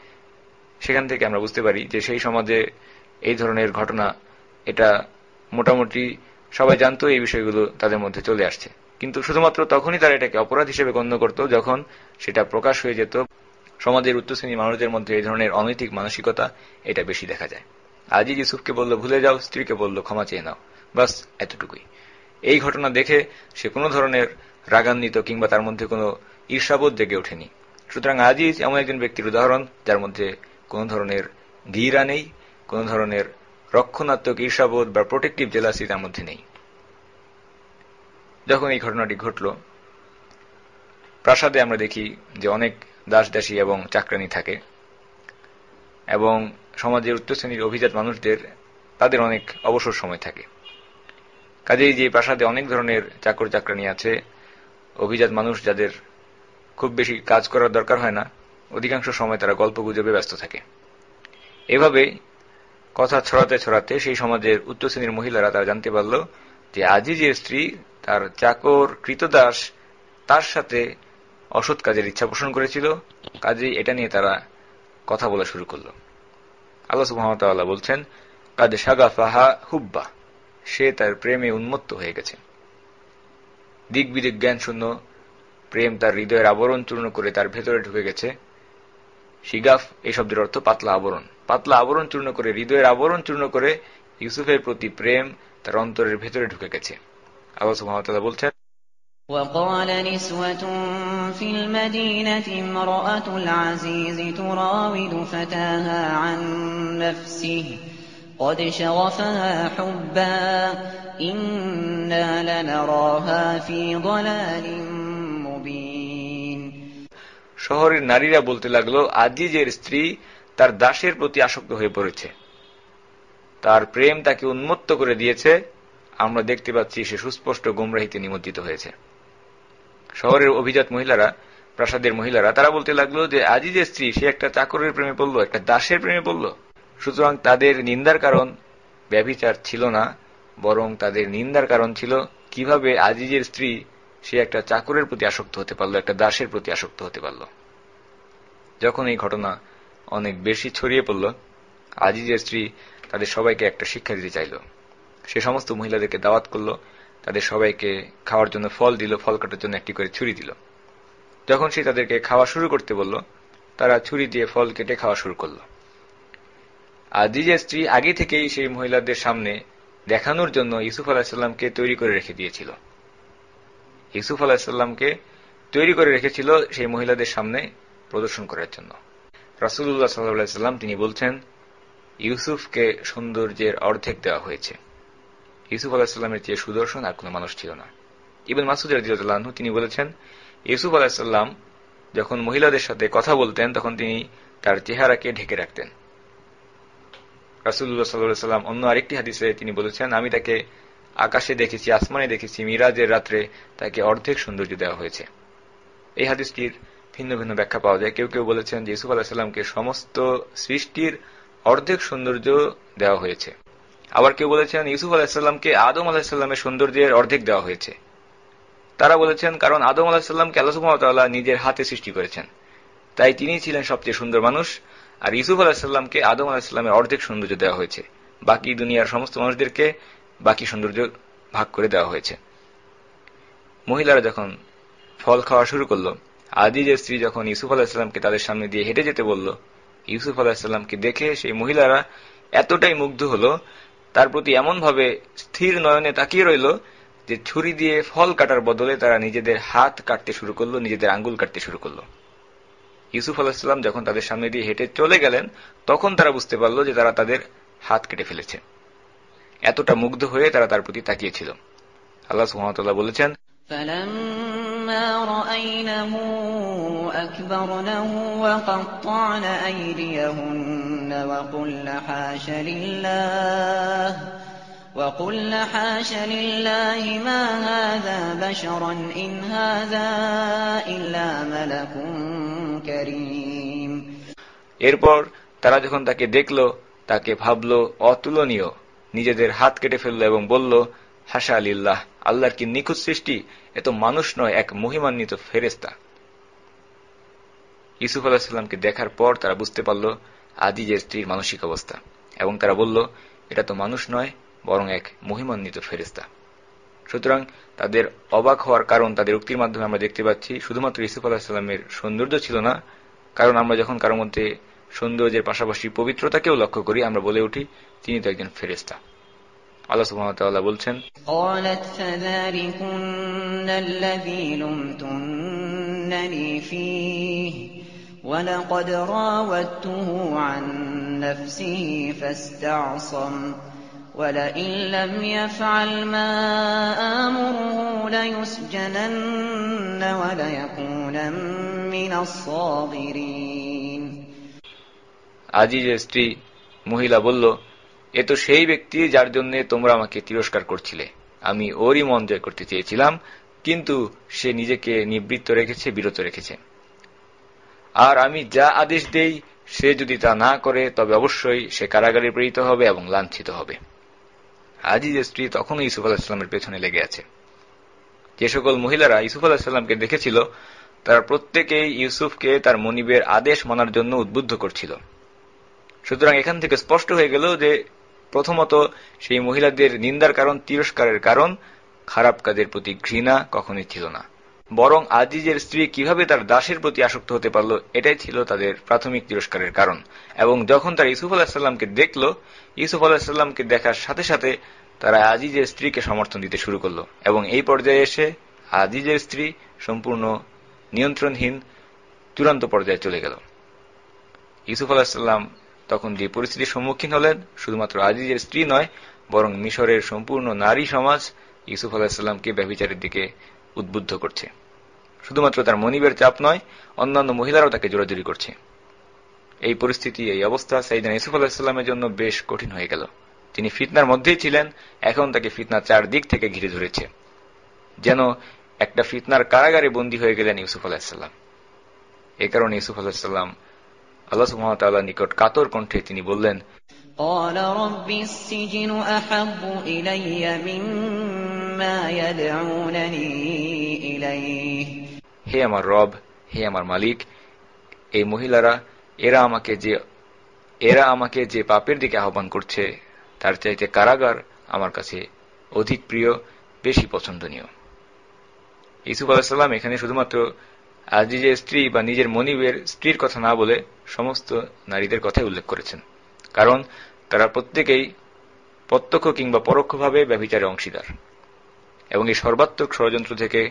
সেখান থেকে আমরা বুঝতে পারি যে সেই সমাজে এই ধরনের ঘটনা এটা মোটামুটি সবাই জানতো, এই বিষয়গুলো তাদের মধ্যে চলে আসছে, কিন্তু শুধুমাত্র তখনই তারা এটাকে অপরাধ হিসেবে গণ্য করত যখন সেটা প্রকাশ হয়ে যেত। সমাজের উচ্চ শ্রেণীর মানুষদের মধ্যে এই ধরনের অনৈতিক মানসিকতা এটা বেশি দেখা যায়। আজিজ ইউসুফকে বলল ভুলে যাও, স্ত্রীকে বলল ক্ষমা চেয়ে নাও, বাস এতটুকুই। এই ঘটনা দেখে সে কোনো ধরনের রাগান্বিত কিংবা তার মধ্যে কোনো ঈর্ষাবোধ জেগে ওঠেনি। সুতরাং আজিজ এমন একজন ব্যক্তির উদাহরণ যার মধ্যে কোনো ধরনের ঘৃণা নেই, কোনো ধরনের রক্ষণাত্মক ঈর্ষাবোধ বা প্রোটেক্টিভ জেলাসি তার মধ্যে নেই। যখন এই ঘটনাটি ঘটল, প্রাসাদে আমরা দেখি যে অনেক দাস দাসী এবং চাকরানী থাকে, এবং সমাজের উচ্চ শ্রেণীর অভিজাত মানুষদের তাদের অনেক অবসর সময় থাকে। কাজেই যে প্রাসাদে অনেক ধরনের চাকর চাকরানী আছে, অভিজাত মানুষ যাদের খুব বেশি কাজ করার দরকার হয় না, অধিকাংশ সময় তারা গল্প গুজবে ব্যস্ত থাকে। এভাবে কথা ছড়াতে ছড়াতে সেই সমাজের উচ্চ শ্রেণীর মহিলারা তারা জানতে পারল যে আজিজের স্ত্রী তার চাকর কৃতদাস তার সাথে অসৎ কাজের ইচ্ছা পোষণ করেছিল। কাজেই এটা নিয়ে তারা কথা বলা শুরু করল। আল্লাহ সুবহানাহু ওয়া তাআলা বলছেন, কাদ শাগাফাহা হুব্বা, সে তার প্রেমে উন্মত্ত হয়ে গেছে। দিক বিদিক জ্ঞান শূন্য প্রেম তার হৃদয়ের আবরণ চূর্ণ করে তার ভেতরে ঢুকে গেছে। শিগাফ এই শব্দের অর্থ পাতলা আবরণ। পাতলা আবরণ চূর্ণ করে, হৃদয়ের আবরণ চূর্ণ করে ইউসুফের প্রতি প্রেম তার অন্তরের ভেতরে ঢুকে গেছে। আল্লাহ সুবহানাহু ওয়া তাআলা বলছেন, وقال نسوة في المدينة امرأة العزيز تراود فتاها عن نفسه قد شغفها حبا إنا لنراها في ضلال مبين। শহরের নারীরা বলতে লাগলো, আজিজের স্ত্রী তার দাসের প্রতি আসক্ত হয়ে পড়েছে, তার প্রেম তাকে উন্মত্ত করে দিয়েছে। আমরা দেখতে পাচ্ছি সে সুস্পষ্ট গোমরাহিতে নিমজ্জিত হয়েছে। শহরের অভিজাত মহিলারা, প্রাসাদের মহিলারা তারা বলতে লাগলো যে আজিজের স্ত্রী সে একটা চাকরের প্রেমে পড়ল, একটা দাসের প্রেমে পড়ল। সুতরাং তাদের নিন্দার কারণ ব্যভিচার ছিল না, বরং তাদের নিন্দার কারণ ছিল কিভাবে আজিজের স্ত্রী সে একটা চাকরের প্রতি আসক্ত হতে পারল, একটা দাসের প্রতি আসক্ত হতে পারল। যখন এই ঘটনা অনেক বেশি ছড়িয়ে পড়ল, আজিজের স্ত্রী তাদের সবাইকে একটা শিক্ষা দিতে চাইল। সে সমস্ত মহিলাদেরকে দাওয়াত করল, তাদের সবাইকে খাওয়ার জন্য ফল দিল, ফল কাটার জন্য একটি করে ছুরি দিল। যখন সে তাদেরকে খাওয়া শুরু করতে বলল, তারা ছুরি দিয়ে ফল কেটে খাওয়া শুরু করল। আজিজের স্ত্রী আগে থেকেই সেই মহিলাদের সামনে দেখানোর জন্য ইউসুফ আলাইহিস সালামকে তৈরি করে রেখে দিয়েছিল। ইউসুফ আলাইহিস সালামকে তৈরি করে রেখেছিল সেই মহিলাদের সামনে প্রদর্শন করার জন্য। রাসূলুল্লাহ সাল্লাল্লাহু আলাইহি ওয়াসাল্লাম তিনি বলছেন, ইউসুফকে সৌন্দর্যের অর্ধেক দেওয়া হয়েছে। ইউসুফ আলাইহিস সালামের চেয়ে সুদর্শন আর কোনো মানুষ ছিল না। ইবনে মাসউদ রাদিয়াল্লাহু আনহু তিনি বলেছেন, ইউসুফ আলাইহিস সালাম যখন মহিলাদের সাথে কথা বলতেন তখন তিনি তার চেহারাকে ঢেকে রাখতেন। রাসূলুল্লাহ সাল্লাল্লাহু আলাইহি ওয়াসাল্লাম অন্য আরেকটি হাদিসে তিনি বলেছেন, আমি তাকে আকাশে দেখেছি, আসমানে দেখেছি, মিরাজের রাত্রে তাকে অর্ধেক সৌন্দর্য দেওয়া হয়েছে। এই হাদিসটির ভিন্ন ভিন্ন ব্যাখ্যা পাওয়া যায়। কেউ কেউ বলেছেন যে ইউসুফ আলাইহিস সালামকে সমস্ত সৃষ্টির অর্ধেক সৌন্দর্য দেওয়া হয়েছে। আবার কেউ বলেছেন ইউসুফ আলাইহিস সালামকে আদম আলাইহিস সালামের সৌন্দর্যের অর্ধেক দেওয়া হয়েছে। তারা বলেছেন কারণ আদম আলাইহিস সালামকে আল্লাহ সুবহানাহু ওয়া তাআলা নিজের হাতে সৃষ্টি করেছেন, তাই তিনিই ছিলেন সবচেয়ে সুন্দর মানুষ। আর ইউসুফ আলাইহিস সালামকে আদম আলাইহিস সালামের অর্ধেক সৌন্দর্য দেওয়া হয়েছে, বাকি দুনিয়ার সমস্ত মানুষদেরকে বাকি সৌন্দর্য ভাগ করে দেওয়া হয়েছে। মহিলারা যখন ফল খাওয়া শুরু করলো, আজিজের স্ত্রী যখন ইউসুফ আলাইহিস সালামকে তাদের সামনে দিয়ে হেঁটে যেতে বলল, ইউসুফ আলাইহিস সালামকে দেখে সেই মহিলারা এতটাই মুগ্ধ হলো, তার প্রতি এমন ভাবে স্থির নয়নে তাকিয়ে রইল যে ছুরি দিয়ে ফল কাটার বদলে তারা নিজেদের হাত কাটতে শুরু করলো, নিজেদের আঙ্গুল কাটতে শুরু করলো। ইউসুফ আলাইহিস সালাম যখন তাদের সামনে দিয়ে হেঁটে চলে গেলেন তখন তারা বুঝতে পারল যে তারা তাদের হাত কেটে ফেলেছে। এতটা মুগ্ধ হয়ে তারা তার প্রতি তাকিয়েছিল। আল্লাহ সুবহানাহু ওয়া তাআলা বলেছেন, فَلَمَّا رَأَيْنَهُ أَكْبَرْنَهُ وَقَطَّعْنَ أَيْدِيَهُنَّ وَقُلْنَ حَاشَ لِلَّهِ مَا هَٰذَا بَشَرًا إِنْ هَٰذَا إِلَّا مَلَكٌ كَرِيمٌ। এরপর তারা যখন তাকে দেখল, তাকে ভাবল অতুলনীয়, নিজেদের হাত কেটে ফেলল এবং বলল, হাসা লিল্লাহ, আল্লাহর কি নিখুঁত সৃষ্টি, এ তো মানুষ নয়, এক মহিমান্বিত ফেরেশতা। ইউসুফ আলাইহিস সালামকে দেখার পর তারা বুঝতে পারল আজিজের স্ত্রীর মানসিক অবস্থা এবং তারা বলল, এটা তো মানুষ নয় বরং এক মহিমান্বিত ফেরেশতা। সুতরাং তাদের অবাক হওয়ার কারণ তাদের উক্তির মাধ্যমে আমরা দেখতে পাচ্ছি শুধুমাত্র ইউসুফ আলাইহিস সালামের সৌন্দর্য ছিল না, কারণ আমরা যখন কারোর মধ্যে সৌন্দর্যের পাশাপাশি পবিত্রতাকেও লক্ষ্য করি আমরা বলে উঠি তিনি তো একজন ফেরেশতা। আল্লাহ সুবহানাহু ওয়া তাআলা বলছেন, قالت فذلكن الذي لمتنني فيه ولقد راودته عن نفسه فاستعصم ولئن لم يفعل ما آمره ليسجنن وليكونن من الصاغرين। আজিজের স্ত্রী মহিলা বলল, এ তো সেই ব্যক্তি যার জন্য তোমরা আমাকে তিরস্কার করছিলে। আমি ওরই মন জয় করতে চেয়েছিলাম, কিন্তু সে নিজেকে নিবৃত্ত রেখেছে, বিরত রেখেছে। আর আমি যা আদেশ দেই সে যদি তা না করে তবে অবশ্যই সে কারাগারে প্রেরিত হবে এবং লাঞ্ছিত হবে। আজিজের স্ত্রী তখনও ইউসুফ আলাইহিসসালামের পেছনে লেগে আছে। যে সকল মহিলারা ইউসুফ আলাইহিসসালামকে দেখেছিল তারা প্রত্যেকেই ইউসুফকে তার মনিবের আদেশ মানার জন্য উদ্বুদ্ধ করছিল। সুতরাং এখান থেকে স্পষ্ট হয়ে গেল যে প্রথমত সেই মহিলাদের নিন্দার কারণ, তিরস্কারের কারণ খারাপ কাজের প্রতি ঘৃণা কখনোই ছিল না, বরং আজিজের স্ত্রী কিভাবে তার দাসের প্রতি আসক্ত হতে পারল এটাই ছিল তাদের প্রাথমিক তিরস্কারের কারণ। এবং যখন তারা ইউসুফ আলাইহিসসালামকে দেখল, ইউসুফ আলাইহিসসালামকে দেখার সাথে সাথে তারা আজিজের স্ত্রীকে সমর্থন দিতে শুরু করল এবং এই পর্যায়ে এসে আজিজের স্ত্রী সম্পূর্ণ নিয়ন্ত্রণহীন চূড়ান্ত পর্যায়ে চলে গেল। ইউসুফ আলাইহিসসালাম তখন যে পরিস্থিতির সম্মুখীন হলেন, শুধুমাত্র আজিজের স্ত্রী নয় বরং মিশরের সম্পূর্ণ নারী সমাজ ইউসুফ আলাইহিসসালামকে ব্যভিচারের দিকে উদ্বুদ্ধ করছে। শুধুমাত্র তার মনিবের চাপ নয়, অন্যান্য মহিলারাও তাকে জোরাজুরি করছে। এই পরিস্থিতি, এই অবস্থা সাইয়েদনা ইউসুফ আলাইহিসসালামের জন্য বেশ কঠিন হয়ে গেল। তিনি ফিতনার মধ্যেই ছিলেন, এখন তাকে ফিতনা চারদিক থেকে ঘিরে ধরেছে, যেন একটা ফিতনার কারাগারে বন্দী হয়ে গেলেন ইউসুফ আলাইহিসসালাম। এই কারণে ইউসুফ আলাইহিসসালাম আল্লাহ সুবহানাহু ওয়া তাআলার নিকট কাতর কণ্ঠে তিনি বললেন, قال رب السجن أحب إلي مما يدعونني إليه হে আমার রব, হে আমার মালিক, এই মহিলারা এরা আমাকে যে পাপের দিকে আহ্বান করছে তার চাইতে কারাগার আমার কাছে অধিক প্রিয়, বেশি পছন্দনীয়। ইউসুফ আলাইহিস সালাম এখানে শুধুমাত্র আজিজের স্ত্রী বা নিজের মনিবের স্ত্রীর কথা না বলে সমস্ত নারীদের কথাই উল্লেখ করেছেন, কারণ তারা প্রত্যেকেই প্রত্যক্ষ কিংবা পরোক্ষভাবে ব্যভিচারে অংশীদার। এবং এই সর্বাত্মক ষড়যন্ত্র থেকে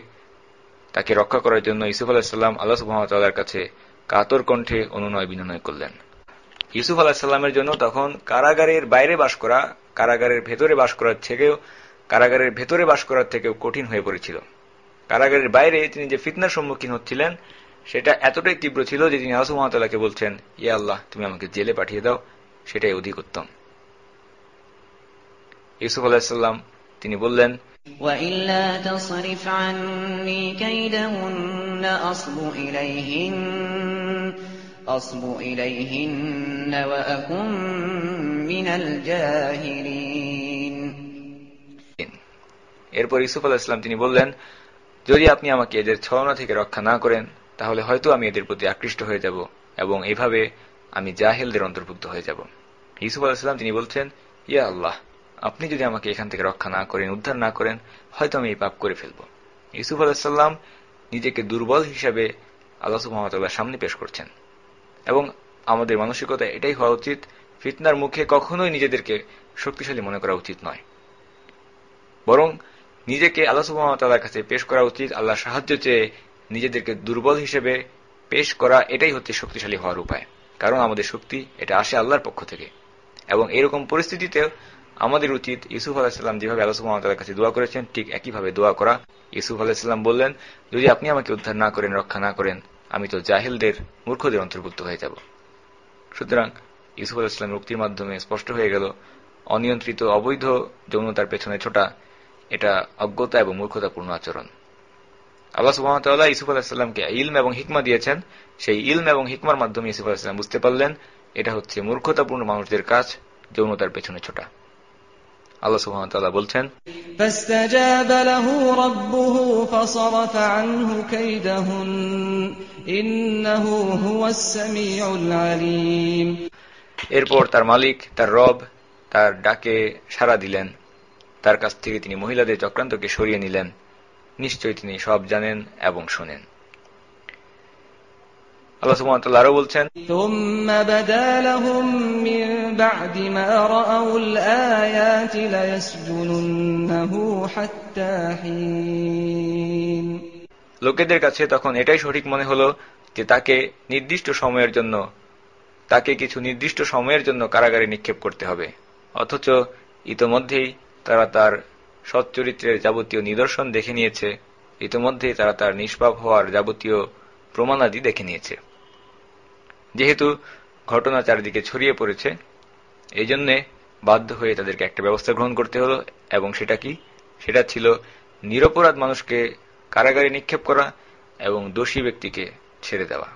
তাকে রক্ষা করার জন্য ইউসুফ আলাইহিস সালাম আল্লাহ সুবহানাহু ওয়া তাআলার কাছে কাতর কণ্ঠে অনুনয় বিনয় করলেন। ইউসুফ আলাইহিস সালামের জন্য তখন কারাগারের বাইরে বাস করা কারাগারের ভেতরে বাস করার থেকেও কঠিন হয়ে পড়েছিল। কারাগারের বাইরে তিনি যে ফিতনার সম্মুখীন হচ্ছিলেন সেটা এতটাই তীব্র ছিল যে তিনি আল্লাহ সুবহানাহু ওয়া তাআলাকে বলছেন, ইয়া আল্লাহ, তুমি আমাকে জেলে পাঠিয়ে দাও, সেটাই অধিক উত্তম। ইউসুফ আলাইহিস সালাম তিনি বললেন, وَإِلَّا تَصْرِفْ عَنِّي كَيْدَهُنَّ أَصْبُ إِلَيْهِنَّ وَأَكُن مِّنَ الْجَاهِلِينَ। এরপর ইউসুফ আলাইহিস সালাম তিনি বললেন, যদি আপনি আমাকে এদের ছলনা থেকে রক্ষা না করেন তাহলে হয়তো আমি এদের প্রতি আকৃষ্ট হয়ে যাব এবং এভাবে আমি জাহেলদের অন্তর্ভুক্ত হয়ে যাব। ইউসুফ আলাইহিস সালাম তিনি বলছেন, ইয়া আল্লাহ, আপনি যদি আমাকে এখান থেকে রক্ষা না করেন, উদ্ধার না করেন, হয়তো আমি এই পাপ করে ফেলব। ইউসুফ আলাইহিস সালাম নিজেকে দুর্বল হিসাবে আল্লাহ সুবহানাহু ওয়া তাআলার সামনে পেশ করছেন। এবং আমাদের মানসিকতা এটাই হওয়া উচিত, ফিতনার মুখে কখনোই নিজেদেরকে শক্তিশালী মনে করা উচিত নয়, বরং নিজেকে আল্লাহ সুবহানাহু ওয়া তাআলার কাছে পেশ করা উচিত। আল্লাহর সাহায্য চেয়ে নিজেদেরকে দুর্বল হিসেবে পেশ করা, এটাই হচ্ছে শক্তিশালী হওয়ার উপায়। কারণ আমাদের শক্তি এটা আসে আল্লাহর পক্ষ থেকে। এবং এরকম পরিস্থিতিতেও আমাদের উচিত ইউসুফ আলাইহিস সালাম যেভাবে আল্লাহ সুবহানাহু ওয়া তাআলার কাছে দোয়া করেছেন ঠিক একইভাবে দোয়া করা। ইউসুফ আলাইহিস সালাম বললেন, যদি আপনি আমাকে উদ্ধার না করেন, রক্ষা না করেন, আমি তো জাহেলদের, মূর্খদের অন্তর্ভুক্ত হয়ে যাব। সুতরাং ইউসুফ আলাইহিস সালামের উক্তির মাধ্যমে স্পষ্ট হয়ে গেল, অনিয়ন্ত্রিত অবৈধ যৌনতার পেছনে ছোটা এটা অজ্ঞতা এবং মূর্খতাপূর্ণ আচরণ। আল্লাহ সুবহানাহু ওয়া তাআলা ইউসুফ আলাইহিস সালামকে ইলম এবং হিকমা দিয়েছেন। সেই ইলম এবং হিকমার মাধ্যমে ইউসুফ আলাইহিস সালাম বুঝতে পারলেন এটা হচ্ছে মূর্খতাপূর্ণ মানুষদের কাজ, যৌনতার পেছনে ছোটা। আল্লাহ সুবহানাহু ওয়া তাআলা বলছেন, فاستجاب له ربه فصرف عنه كيدهن إنه هو السميع العليم। এরপর তার মালিক, তার রব তার ডাকে সাড়া দিলেন, তার কাছ থেকে তিনি মহিলাদের চক্রান্তকে সরিয়ে নিলেন। নিশ্চয়ই তিনি সব জানেন এবং শোনেন। আল্লাহ সুবহানাহু ওয়া তাআলা আরো বলছেন, ثم بدا لهم من بعد ما رأوا الآيات ليسجننه حتى حين। লোকেদের কাছে তখন এটাই সঠিক মনে হলো যে তাকে কিছু নির্দিষ্ট সময়ের জন্য কারাগারে নিক্ষেপ করতে হবে। অথচ ইতোমধ্যেই তারা তার সচ্চরিত্রের যাবতীয় নিদর্শন দেখে নিয়েছে, ইতোমধ্যেই তারা তার নিষ্পাপ হওয়ার যাবতীয় প্রমাণাদি দেখে নিয়েছে। যেহেতু ঘটনা চারিদিকে ছড়িয়ে পড়েছে, এই জন্যে বাধ্য হয়ে তাদেরকে একটা ব্যবস্থা গ্রহণ করতে হলো। এবং সেটা কি? সেটা ছিল নিরপরাধ মানুষকে কারাগারে নিক্ষেপ করা এবং দোষী ব্যক্তিকে ছেড়ে দেওয়া।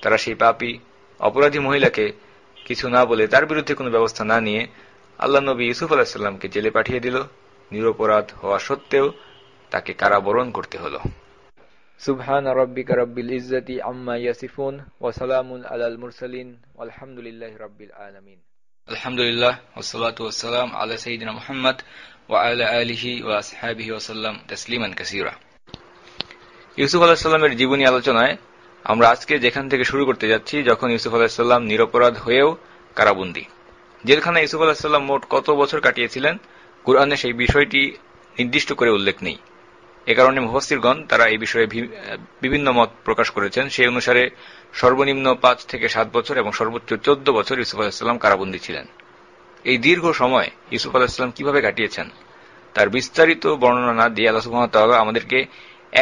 তারা সেই পাপী অপরাধী মহিলাকে কিছু না বলে তার বিরুদ্ধে কোনো ব্যবস্থা না নিয়ে আল্লাহ নবী ইউসুফ আলাইহিস সালামকে জেলে পাঠিয়ে দিল। নিরপরাধ হওয়া সত্ত্বেও তাকে কারাবরণ করতে হলো। সুবহান রাব্বিকা রাব্বিল ইজ্জাতি আম্মা ইয়াসিফুন ওয়া সালামুন আলাল মুরসালিন ওয়ালহামদুলিল্লাহি রাব্বিল আলামিন। আলহামদুলিল্লাহ ওয়াসসালাতু ওয়াসসালাম আলা সাইয়্যিদিনা মুহাম্মদ ওয়া আলা আলিহি ওয়া আসহাবিহি ওয়া সাল্লাম তাসলিমান কাসীরা। ইউসুফ আলাইহিস সালামের জীবনী আলোচনায় আমরা আজকে যেখান থেকে শুরু করতে যাচ্ছি, যখন ইউসুফ আলাইহিস সালাম নিরপরাধ হয়েও কারাবন্দী। জেলখানায় ইউসুফ আলাইহিস সালাম মোট কত বছর কাটিয়েছিলেন কুরআনে সেই বিষয়টি নির্দিষ্ট করে উল্লেখ নেই। এ কারণে মুফাসসিরগণ তারা এই বিষয়ে বিভিন্ন মত প্রকাশ করেছেন। সেই অনুসারে সর্বনিম্ন 5 থেকে 7 বছর এবং সর্বোচ্চ 14 বছর ইউসুফ আলাইহিস সালাম কারাবন্দী ছিলেন। এই দীর্ঘ সময় ইউসুফ আলাইহিস সালাম কিভাবে কাটিয়েছেন তার বিস্তারিত বর্ণনা না দিয়ে আল্লাহ সুবহানাহু ওয়া তাআলা আমাদেরকে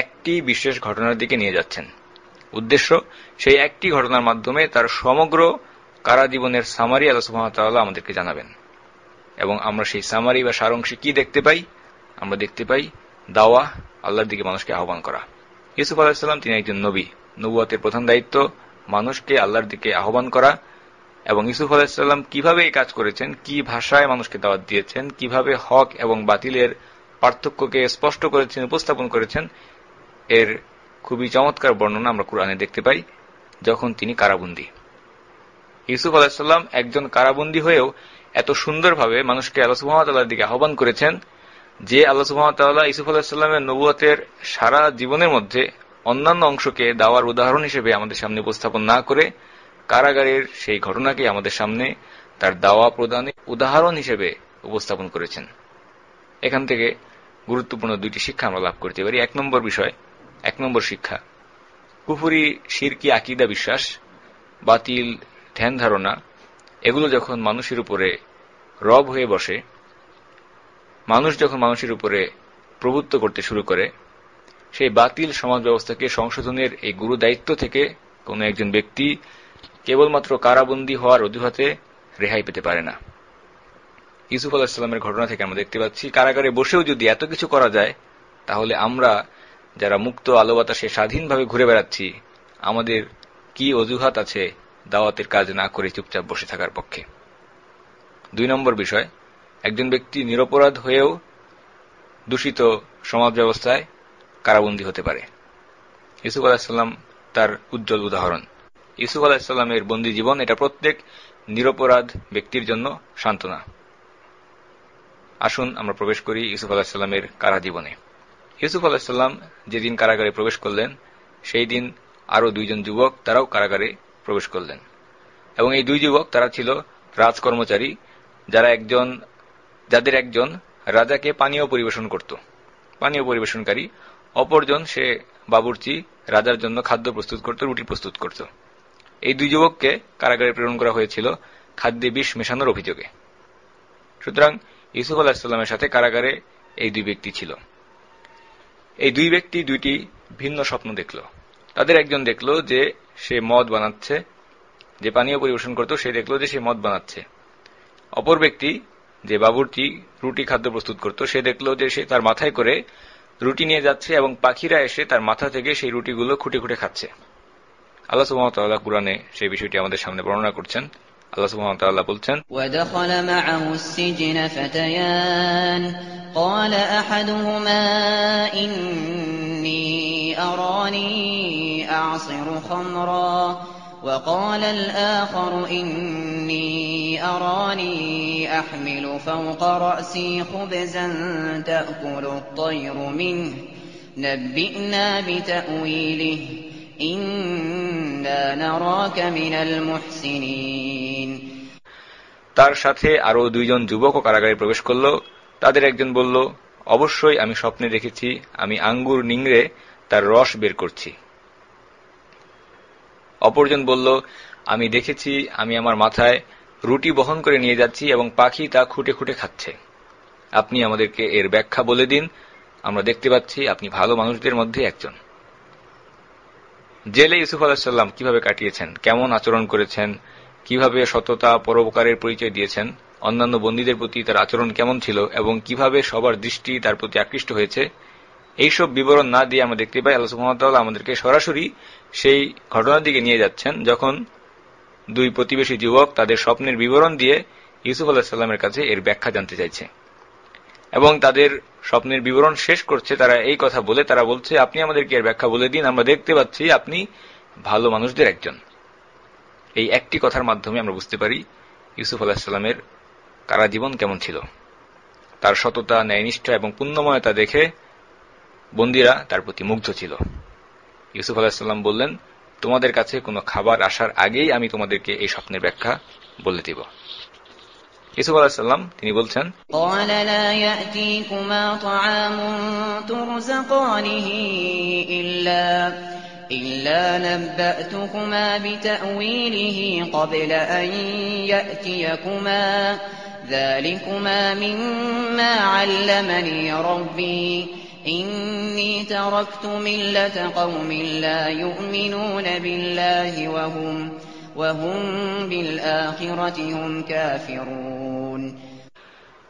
একটি বিশেষ ঘটনার দিকে নিয়ে যাচ্ছেন। উদ্দেশ্য, সেই একটি ঘটনার মাধ্যমে তার সমগ্র কারাজীবনের সামারি আল্লাহ সুবহানাহু ওয়া তাআলা আমাদেরকে জানাবেন। এবং আমরা সেই সামারি বা সারাংশে কি দেখতে পাই? আমরা দেখতে পাই দাওয়া, আল্লাহর দিকে মানুষকে আহ্বান করা। ইউসুফ আলাইহিস সালাম তিনি একজন নবী। নবুয়তের প্রধান দায়িত্ব মানুষকে আল্লাহর দিকে আহ্বান করা। এবং ইউসুফ আলাইহিস সালাম কিভাবে এই কাজ করেছেন, কি ভাষায় মানুষকে দাওয়াত দিয়েছেন, কিভাবে হক এবং বাতিলের পার্থক্যকে স্পষ্ট করেছেন, উপস্থাপন করেছেন, এর খুবই চমৎকার বর্ণনা আমরা কুরআনে দেখতে পাই যখন তিনি কারাবন্দী। ইউসুফ আলাইহিস সালাম একজন কারাবন্দী হয়েও এত সুন্দরভাবে মানুষকে আল্লাহ সুবহানাহু ওয়া তাআলার দিকে আহ্বান করেছেন যে আল্লাহ সুবহানাহু ওয়া তাআলা ইউসুফ আলাইহিস সালামের নবুয়তের সারা জীবনের মধ্যে অন্যান্য অংশকে দাওয়ার উদাহরণ হিসেবে আমাদের সামনে উপস্থাপন না করে কারাগারের সেই ঘটনাকে আমাদের সামনে তার দাওয়া প্রদানের উদাহরণ হিসেবে উপস্থাপন করেছেন। এখান থেকে গুরুত্বপূর্ণ দুইটি শিক্ষা আমরা লাভ করতে পারি। এক নম্বর শিক্ষা, কুফরি, শিরকি আকীদা বিশ্বাস, বাতিল ধ্যান ধারণা, এগুলো যখন মানুষের উপরে রব হয়ে বসে, মানুষ যখন মানুষের উপরে প্রভুত্ব করতে শুরু করে, সেই বাতিল সমাজ ব্যবস্থাকে সংশোধনের এই গুরু দায়িত্ব থেকে কোন একজন ব্যক্তি কেবলমাত্র কারাবন্দী হওয়ার অজুহাতে রেহাই পেতে পারে না। ইউসুফ আলাইহিস সালামের ঘটনা থেকে আমরা দেখতে পাচ্ছি কারাগারে বসেও যদি এত কিছু করা যায়, তাহলে আমরা যারা মুক্ত আলো বাতাসে স্বাধীনভাবে ঘুরে বেড়াচ্ছি, আমাদের কি অজুহাত আছে দাওয়াতের কাজ না করে চুপচাপ বসে থাকার পক্ষে? 2 নম্বর বিষয়, একজন ব্যক্তি নিরপরাধ হয়েও দূষিত সমাজ ব্যবস্থায় কারাবন্দী হতে পারে। ইউসুফ আলাইহিস সালাম তার উজ্জ্বল উদাহরণ। ইউসুফ আলাইহিস সালামের বন্দী জীবন এটা প্রত্যেক নিরপরাধ ব্যক্তির জন্য সান্ত্বনা। আসুন আমরা প্রবেশ করি ইউসুফ আলাইহিস সালামের কারাজীবনে। ইউসুফ আলাইহিস সালাম যেদিন কারাগারে প্রবেশ করলেন, সেই দিন আরো 2 জন যুবক তারাও কারাগারে প্রবেশ করলেন। এবং এই 2 যুবক তারা ছিল রাজকর্মচারী, যাদের একজন রাজাকে পানীয় পরিবেশন করত, পানীয় পরিবেশনকারী, অপরজন সে বাবুর্চি, রাজার জন্য খাদ্য প্রস্তুত করত, রুটি প্রস্তুত করত। এই 2 যুবককে কারাগারে প্রেরণ করা হয়েছিল খাদ্যে বিষ মেশানোর অভিযোগে। সুতরাং ইউসুফ আলাইহিস সালামের সাথে কারাগারে এই 2 ব্যক্তি ছিল। এই 2 ব্যক্তি 2টি ভিন্ন স্বপ্ন দেখল। তাদের একজন দেখল যে সে মদ বানাচ্ছে, যে পানীয় পরিবেশন করত সে দেখল যে সে মদ বানাচ্ছে। অপর ব্যক্তি যে বাবুর্চি রুটি খাদ্য প্রস্তুত করত, সে দেখল যে সে তার মাথায় করে রুটি নিয়ে যাচ্ছে এবং পাখিরা এসে তার মাথা থেকে সেই রুটিগুলো খুঁটে খুঁটে খাচ্ছে। আল্লাহ সুবহানাহু ওয়া তাআলা কুরআনে সেই বিষয়টি আমাদের সামনে বর্ণনা করছেন। আল্লাহ সুবহানাহু ওয়া তাআলা বলছেন, وَدَخَلَ مَعَهُ السِّجْنَ فَتَيَانِ قَالَ أَحَدُهُمَا إِنِّي أَرَانِي أَعْصِرُ خَمْرًا وَقَالَ الْآخَرُ إِنِّي أَرَانِي أَحْمِلُ فَوْقَ رَأْسِي خُبْزًا تَأْكُلُ الطَّيْرُ مِنْهُ نَبِّئْنَا بِتَأْوِيلِهِ إِنَّا نَرَاكَ مِنَ الْمُحْسِنِينَ। তার সাথে আরো 2 জন যুবক কারাগারে প্রবেশ করল। তাদের একজন বলল, অবশ্যই আমি স্বপ্নে দেখেছি আমি আঙ্গুর নিংড়ে তার রস বের করছি। অপরজন বলল, আমি দেখেছি আমি আমার মাথায় রুটি বহন করে নিয়ে যাচ্ছি এবং পাখি তা খুঁটে খুঁটে খাচ্ছে। আপনি আমাদেরকে এর ব্যাখ্যা বলে দিন, আমরা দেখতে পাচ্ছি আপনি ভালো মানুষদের মধ্যে একজন। জেলে ইউসুফ আলাইহিস সালাম কিভাবে কাটিয়েছেন, কেমন আচরণ করেছেন, কিভাবে সততা পরোপকারের পরিচয় দিয়েছেন, অন্যান্য বন্দীদের প্রতি তার আচরণ কেমন ছিল এবং কিভাবে সবার দৃষ্টি তার প্রতি আকৃষ্ট হয়েছে, এইসব বিবরণ না দিয়ে আমরা দেখতে পাই আল্লাহ সুবহানাহু ওয়া তাআলা আমাদেরকে সরাসরি সেই ঘটনার দিকে নিয়ে যাচ্ছেন যখন দুই প্রতিবেশী যুবক তাদের স্বপ্নের বিবরণ দিয়ে ইউসুফ আলাইহিস সালামের কাছে এর ব্যাখ্যা জানতে চাইছে এবং তাদের স্বপ্নের বিবরণ শেষ করছে তারা এই কথা বলে, তারা বলছে, আপনি আমাদেরকে এর ব্যাখ্যা বলে দিন, আমরা দেখতে পাচ্ছি আপনি ভালো মানুষদের একজন। এই একটি কথার মাধ্যমে আমরা বুঝতে পারি ইউসুফ আলাইহিস সালামের কারাজীবন কেমন ছিল। তার সততা, ন্যায়নিষ্ঠা এবং পুণ্যময়তা দেখে বন্দীরা তার প্রতি মুগ্ধ ছিল। ইউসুফ আলাইহিস সালাম বললেন, তোমাদের কাছে কোনো খাবার আসার আগেই আমি তোমাদেরকে এই স্বপ্নের ব্যাখ্যা বলে দিব। ইউসুফ আলাইহিস সালাম তিনি বলছেন, قال لا يأتيكما طعام ترزقانه إلا نبأتكما بتأويله قبل أن يأتيكما ذلكما مما علمني ربي إني تركت ملة قوم لا يؤمنون بالله وهم بالآخرة هم كافرون।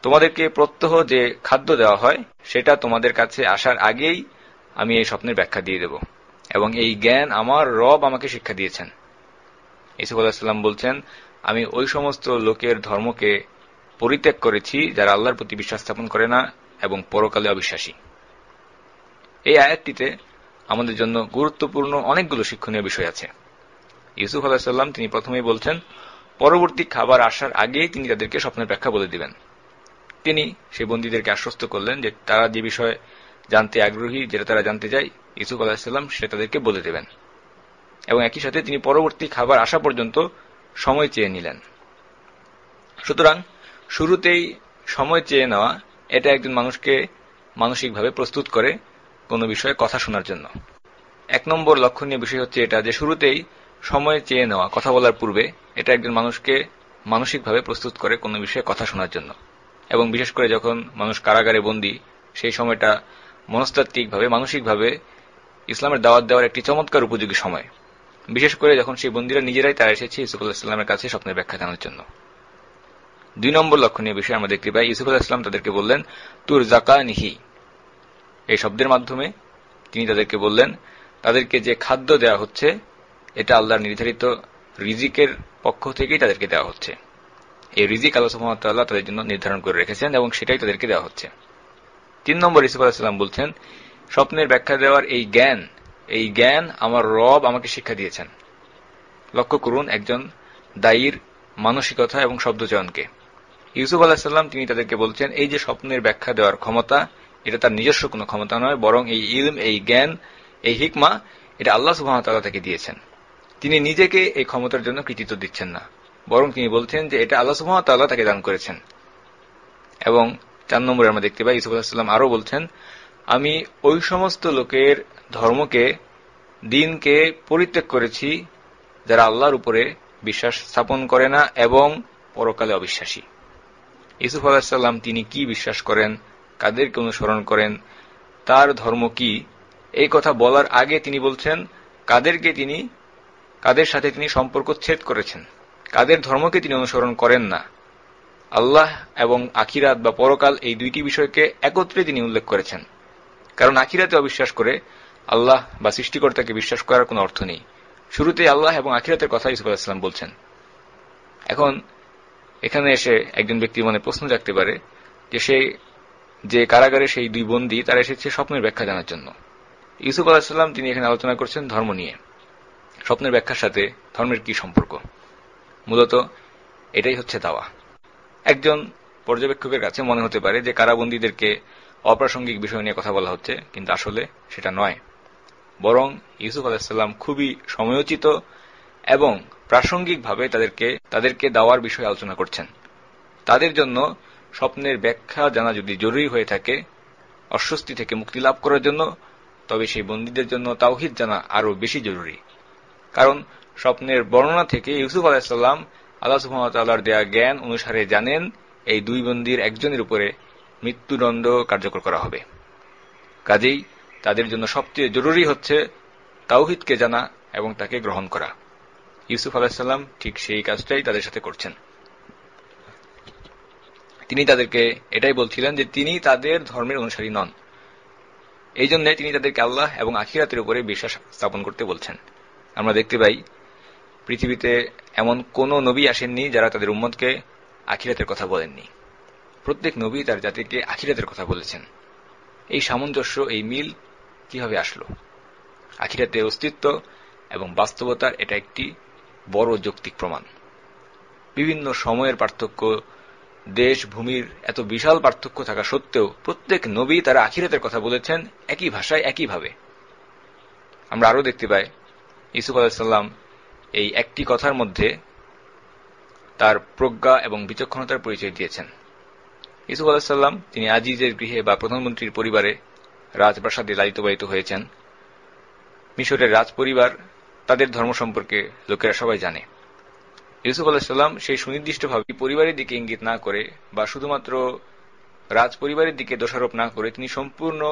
তোমাদেরকে প্রত্যহ যে খাদ্য দেওয়া হয় সেটা তোমাদের কাছে আসার আগেই আমি এই স্বপ্নের ব্যাখ্যা দিয়ে দেব এবং এই জ্ঞান আমার রব আমাকে শিক্ষা দিয়েছেন। ইউসুফ আলাইহিস সালাম বলছেন, আমি ওই সমস্ত লোকের ধর্মকে পরিত্যাগ করেছি যারা আল্লাহর প্রতি বিশ্বাস স্থাপন করে না এবং পরকালে অবিশ্বাসী। এই আয়াতটিতে আমাদের জন্য গুরুত্বপূর্ণ অনেকগুলো শিক্ষণীয় বিষয় আছে। ইউসুফ আলাইহিস সালাম তিনি প্রথমেই বলছেন, পরবর্তী খাবার আসার আগেই তিনি তাদেরকে স্বপ্নের ব্যাখ্যা বলে দিবেন। তিনি সেই বন্দীদেরকে আশ্বস্ত করলেন যে তারা যে বিষয়ে জানতে আগ্রহী, যেটা তারা জানতে চায়, ইউসুফ আলাইহিস সালাম সেটা তাদেরকে বলে দেবেন এবং একই সাথে তিনি পরবর্তী খাবার আসা পর্যন্ত সময় চেয়ে নিলেন। সুতরাং শুরুতেই সময় চেয়ে নেওয়া এটা একজন মানুষকে মানসিকভাবে প্রস্তুত করে কোনো বিষয়ে কথা শোনার জন্য। এক নম্বর লক্ষণীয় বিষয় হচ্ছে এটা যে শুরুতেই সময় চেয়ে নেওয়া, কথা বলার পূর্বে, এটা একজন মানুষকে মানসিকভাবে প্রস্তুত করে কোনো বিষয়ে কথা শোনার জন্য। এবং বিশেষ করে যখন মানুষ কারাগারে বন্দী, সেই সময়টা মনস্তাত্ত্বিকভাবে, মানসিকভাবে ইসলামের দাওয়াত দেওয়ার একটি চমৎকার উপযোগী সময়, বিশেষ করে যখন সেই বন্দীরা নিজেরাই তারা এসেছে ইউসুফ আলাইহিস সালামের কাছে স্বপ্নের ব্যাখ্যা জানার জন্য। দুই নম্বর লক্ষণীয় বিষয় আমরা দেখতে পাই, ইউসুফ আলাইহিস সালাম তাদেরকে বললেন, তুরজাকানিহি। এই শব্দের মাধ্যমে তিনি তাদেরকে বললেন, তাদেরকে যে খাদ্য দেওয়া হচ্ছে এটা আল্লাহর নির্ধারিত রিজিকের পক্ষ থেকেই তাদেরকে দেওয়া হচ্ছে। এই রিজিক আল্লাহ সুবহানাহু ওয়া তাআলা তাদের জন্য নির্ধারণ করে রেখেছেন এবং সেটাই তাদেরকে দেওয়া হচ্ছে। তিন নম্বর ইউসুফ আলাইহিস সালাম বলছেন, স্বপ্নের ব্যাখ্যা দেওয়ার এই জ্ঞান আমার রব আমাকে শিক্ষা দিয়েছেন। লক্ষ্য করুন একজন দায়ীর মানসিকতা এবং শব্দচয়নকে। ইউসুফ আলাইহিস সালাম তিনি তাদেরকে বলছেন, এই যে স্বপ্নের ব্যাখ্যা দেওয়ার ক্ষমতা, এটা তার নিজস্ব কোনো ক্ষমতা নয়, বরং এই ইলম, এই জ্ঞান, এই হিকমা এটা আল্লাহ সুবহানাহু ওয়া তাআলা তাকে দিয়েছেন। তিনি নিজেকে এই ক্ষমতার জন্য কৃতিত্ব দিচ্ছেন না, বরং তিনি বলছেন যে এটা আল্লাহ সুবহানাহু ওয়া তাআলা তাকে দান করেছেন। এবং 4 নম্বরে আমরা দেখতে পাই ইউসুফ আলাইহিস সালাম আরো বলছেন, আমি ওই সমস্ত লোকের ধর্মকে, দ্বীনকে পরিত্যাগ করেছি যারা আল্লাহর উপরে বিশ্বাস স্থাপন করে না এবং পরকালে অবিশ্বাসী। ইউসুফ আলাইহিস সালাম তিনি কি বিশ্বাস করেন, কাদেরকে অনুসরণ করেন, তার ধর্ম কি, এই কথা বলার আগে তিনি বলছেন কাদের সাথে তিনি সম্পর্ক ছেদ করেছেন, কাদের ধর্মকে তিনি অনুসরণ করেন না। আল্লাহ এবং আখিরাত বা পরকাল এই দুইটি বিষয়কে একত্রে তিনি উল্লেখ করেছেন, কারণ আখিরাতে অবিশ্বাস করে আল্লাহ বা সৃষ্টিকর্তাকে বিশ্বাস করার কোনো অর্থ নেই। শুরুতেই আল্লাহ এবং আখিরাতের কথা ইউসুফ আলাইহিস সালাম বলছেন। এখন এখানে এসে একজন ব্যক্তির মনে প্রশ্ন জাগতে পারে যে কারাগারে সেই দুই বন্দী তারা এসেছে স্বপ্নের ব্যাখ্যা জানার জন্য। ইউসুফ আলাইহিস সালাম তিনি এখানে আলোচনা করছেন ধর্ম নিয়ে। স্বপ্নের ব্যাখ্যার সাথে ধর্মের কি সম্পর্ক? মূলত এটাই হচ্ছে দাওয়া। একজন পর্যবেক্ষকের কাছে মনে হতে পারে যে কারাবন্দীদেরকে অপ্রাসঙ্গিক বিষয় নিয়ে কথা বলা হচ্ছে, কিন্তু আসলে সেটা নয়, বরং ইউসুফ আলাইহিস সালাম খুবই সময়োচিত এবং প্রাসঙ্গিকভাবে তাদেরকে দাওয়ার বিষয়ে আলোচনা করছেন। তাদের জন্য স্বপ্নের ব্যাখ্যা জানা যদি জরুরি হয়ে থাকে অস্বস্তি থেকে মুক্তি লাভ করার জন্য, তবে সেই বন্দীদের জন্য তাওহীদ জানা আরো বেশি জরুরি। কারণ স্বপ্নের বর্ণনা থেকে ইউসুফ আলাইহিস সালাম আল্লাহ সুবহানাহু ওয়া তাআলার দেয়া জ্ঞান অনুসারে জানেন এই দুই বন্দীর একজনের উপরে মৃত্যুদণ্ড কার্যকর করা হবে। কাজেই তাদের জন্য সবচেয়ে জরুরি হচ্ছে তাওহীদকে জানা এবং তাকে গ্রহণ করা। ইউসুফ আলাইহিস সালাম ঠিক সেই কাজটাই তাদের সাথে করছেন। তিনি তাদেরকে এটাই বলছিলেন যে তিনি তাদের ধর্মের অনুসারী নন, এই জন্য তিনি তাদেরকে আল্লাহ এবং আখিরাতের উপরে বিশ্বাস স্থাপন করতে বলছেন। আমরা দেখতে পাই পৃথিবীতে এমন কোন নবী আসেননি যারা তাদের উম্মতকে আখিরাতের কথা বলেননি। প্রত্যেক নবী তার জাতিকে আখিরাতের কথা বলেছেন। এই সামঞ্জস্য, এই মিল কিভাবে আসলো? আখিরাতের অস্তিত্ব এবং বাস্তবতার এটা একটি বড় যৌক্তিক প্রমাণ। বিভিন্ন সময়ের পার্থক্য, দেশ ভূমির এত বিশাল পার্থক্য থাকা সত্ত্বেও প্রত্যেক নবী তারা আখিরাতের কথা বলেছেন একই ভাষায়, একইভাবে। আমরা আরো দেখতে পাই ইউসুফ আলাইহিস সালাম এই একটি কথার মধ্যে তার প্রজ্ঞা এবং বিচক্ষণতার পরিচয় দিয়েছেন। ইউসুফ আলাইহিস সালাম তিনি আজিজের গৃহে বা প্রধানমন্ত্রীর পরিবারে রাজপ্রাসাদে লালিত পালিত হয়েছেন। মিশরের রাজ পরিবার, তাদের ধর্ম সম্পর্কে লোকেরা সবাই জানে। ইউসুফ আলাইহিস সালাম সেই সুনির্দিষ্টভাবে পরিবারের দিকে ইঙ্গিত না করে বা শুধুমাত্র রাজ পরিবারের দিকে দোষারোপ না করে তিনি সম্পূর্ণ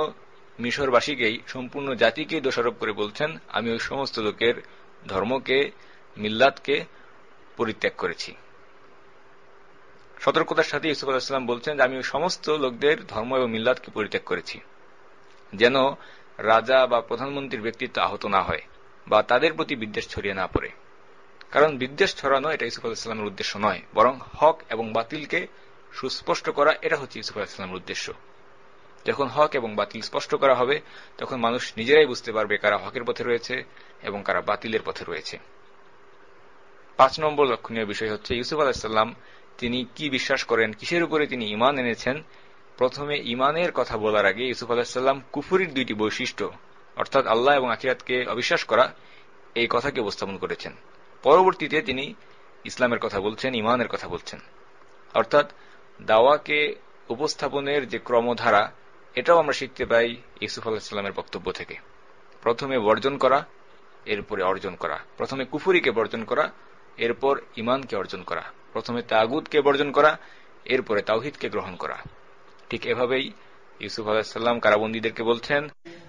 মিশরবাসীকেই, সম্পূর্ণ জাতিকেই দোষারোপ করে বলছেন, আমি ওই সমস্ত লোকের ধর্মকে, মিল্লাতকে পরিত্যাগ করেছি। সতর্কতার সাথে ইউসুফ আলাইহিস সালাম বলছেন যে আমি ওই সমস্ত লোকদের ধর্ম এবং মিল্লাতকে পরিত্যাগ করেছি, যেন রাজা বা প্রধানমন্ত্রীর ব্যক্তিত্ব আহত না হয় বা তাদের প্রতি বিদ্বেষ ছড়িয়ে না পড়ে। কারণ বিদ্বেষ ছড়ানো এটা ইউসুফ আলাইহিস সালামের উদ্দেশ্য নয়, বরং হক এবং বাতিলকে সুস্পষ্ট করা, এটা হচ্ছে ইউসুফ আলাইহিস সালামের উদ্দেশ্য। যখন হক এবং বাতিল স্পষ্ট করা হবে তখন মানুষ নিজেরাই বুঝতে পারবে কারা হকের পথে রয়েছে এবং কারা বাতিলের পথে রয়েছে। 5 নম্বর লক্ষণীয় বিষয় হচ্ছে ইউসুফ আলাইহিস সালাম তিনি কি বিশ্বাস করেন, কিসের উপরে তিনি ঈমান এনেছেন। প্রথমে ঈমানের কথা বলার আগে ইউসুফ আলাইহিস সালাম কুফরির 2টি বৈশিষ্ট্য, অর্থাৎ আল্লাহ এবং আখিরাতকে অবিশ্বাস করা, এই কথাকে উপস্থাপন করেছেন। পরবর্তীতে তিনি ইসলামের কথা বলছেন, ঈমানের কথা বলছেন। অর্থাৎ দাওয়াকে উপস্থাপনের যে ক্রমধারা, এটাও আমরা শিখতে পাই ইউসুফ আলাইহিস সালামের বক্তব্য থেকে। প্রথমে বর্জন করা, এরপরে অর্জন করা। প্রথমে কুফরিকে বর্জন করা, এরপর ঈমানকে অর্জন করা। প্রথমে তাগুতকে বর্জন করা, এরপরে তাওহীদকে গ্রহণ করা। ঠিক এভাবেই ইউসুফ আলাইহিস সালাম কারাবন্দীদেরকে বলছেন,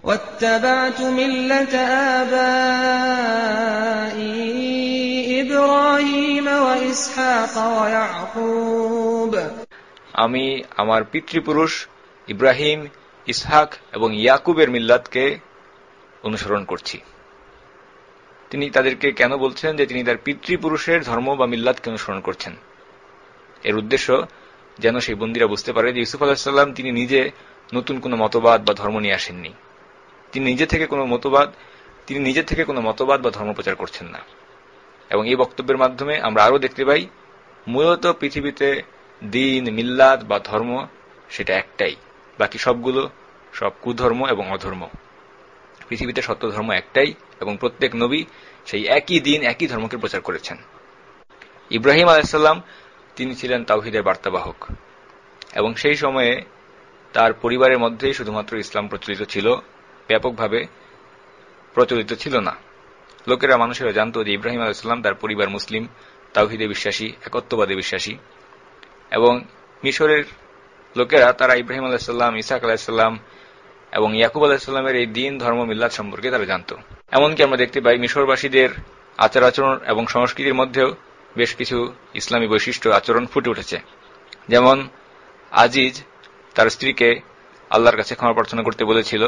ওয়াত্তাবা'তু মিল্লাতা আবাই ইব্রাহিম ওয়া ইসহাক ওয়া ইয়াকুব, আমি আমার পিতৃপুরুষ ইব্রাহিম, ইসহাক এবং ইয়াকুবের মিল্লাতকে অনুসরণ করছি। তিনি তাদেরকে কেন বলছেন যে তিনি তার পিতৃপুরুষের ধর্ম বা মিল্লাতকে অনুসরণ করছেন? এর উদ্দেশ্য যেন সেই বন্দীরা বুঝতে পারে যে ইউসুফ আলাইহিস সালাম তিনি নিজে নতুন কোনো মতবাদ বা ধর্ম নিয়ে আসেননি। তিনি নিজে থেকে কোনো মতবাদ বা ধর্ম প্রচার করছেন না। এবং এই বক্তব্যের মাধ্যমে আমরা আরো দেখতে পাই মূলত পৃথিবীতে দিন, মিল্লাত বা ধর্ম সেটা একটাই, বাকি সবগুলো সব কুধর্ম এবং অধর্ম। পৃথিবীতে সত্য ধর্ম একটাই এবং প্রত্যেক নবী সেই একই দিন, একই ধর্মকে প্রচার করেছেন। ইব্রাহিম আলাইহিস সালাম তিনি ছিলেন তাওহীদের বার্তাবাহক এবং সেই সময়ে তার পরিবারের মধ্যেই শুধুমাত্র ইসলাম প্রচলিত ছিল, ব্যাপকভাবে প্রচলিত ছিল না। লোকেরা, মানুষেরা জানত যে ইব্রাহিম আলাইহিস সালাম তার পরিবার মুসলিম, তাওহীদে বিশ্বাসী, একত্ববাদে বিশ্বাসী। এবং মিশরের লোকেরা তারা ইব্রাহিম আলাইহিস সালাম, ইসহাক আলাইহিস সালাম এবং ইয়াকুব আলাইহিস সালামের এই দিন, ধর্ম, মিল্লাত সম্পর্কে তারা জানত। এমনকি আমরা দেখতে পাই মিশরবাসীদের আচার আচরণ এবং সংস্কৃতির মধ্যেও বেশ কিছু ইসলামী বৈশিষ্ট্য, আচরণ ফুটে উঠেছে। যেমন আজিজ তার স্ত্রীকে আল্লাহর কাছে ক্ষমা প্রার্থনা করতে বলেছিল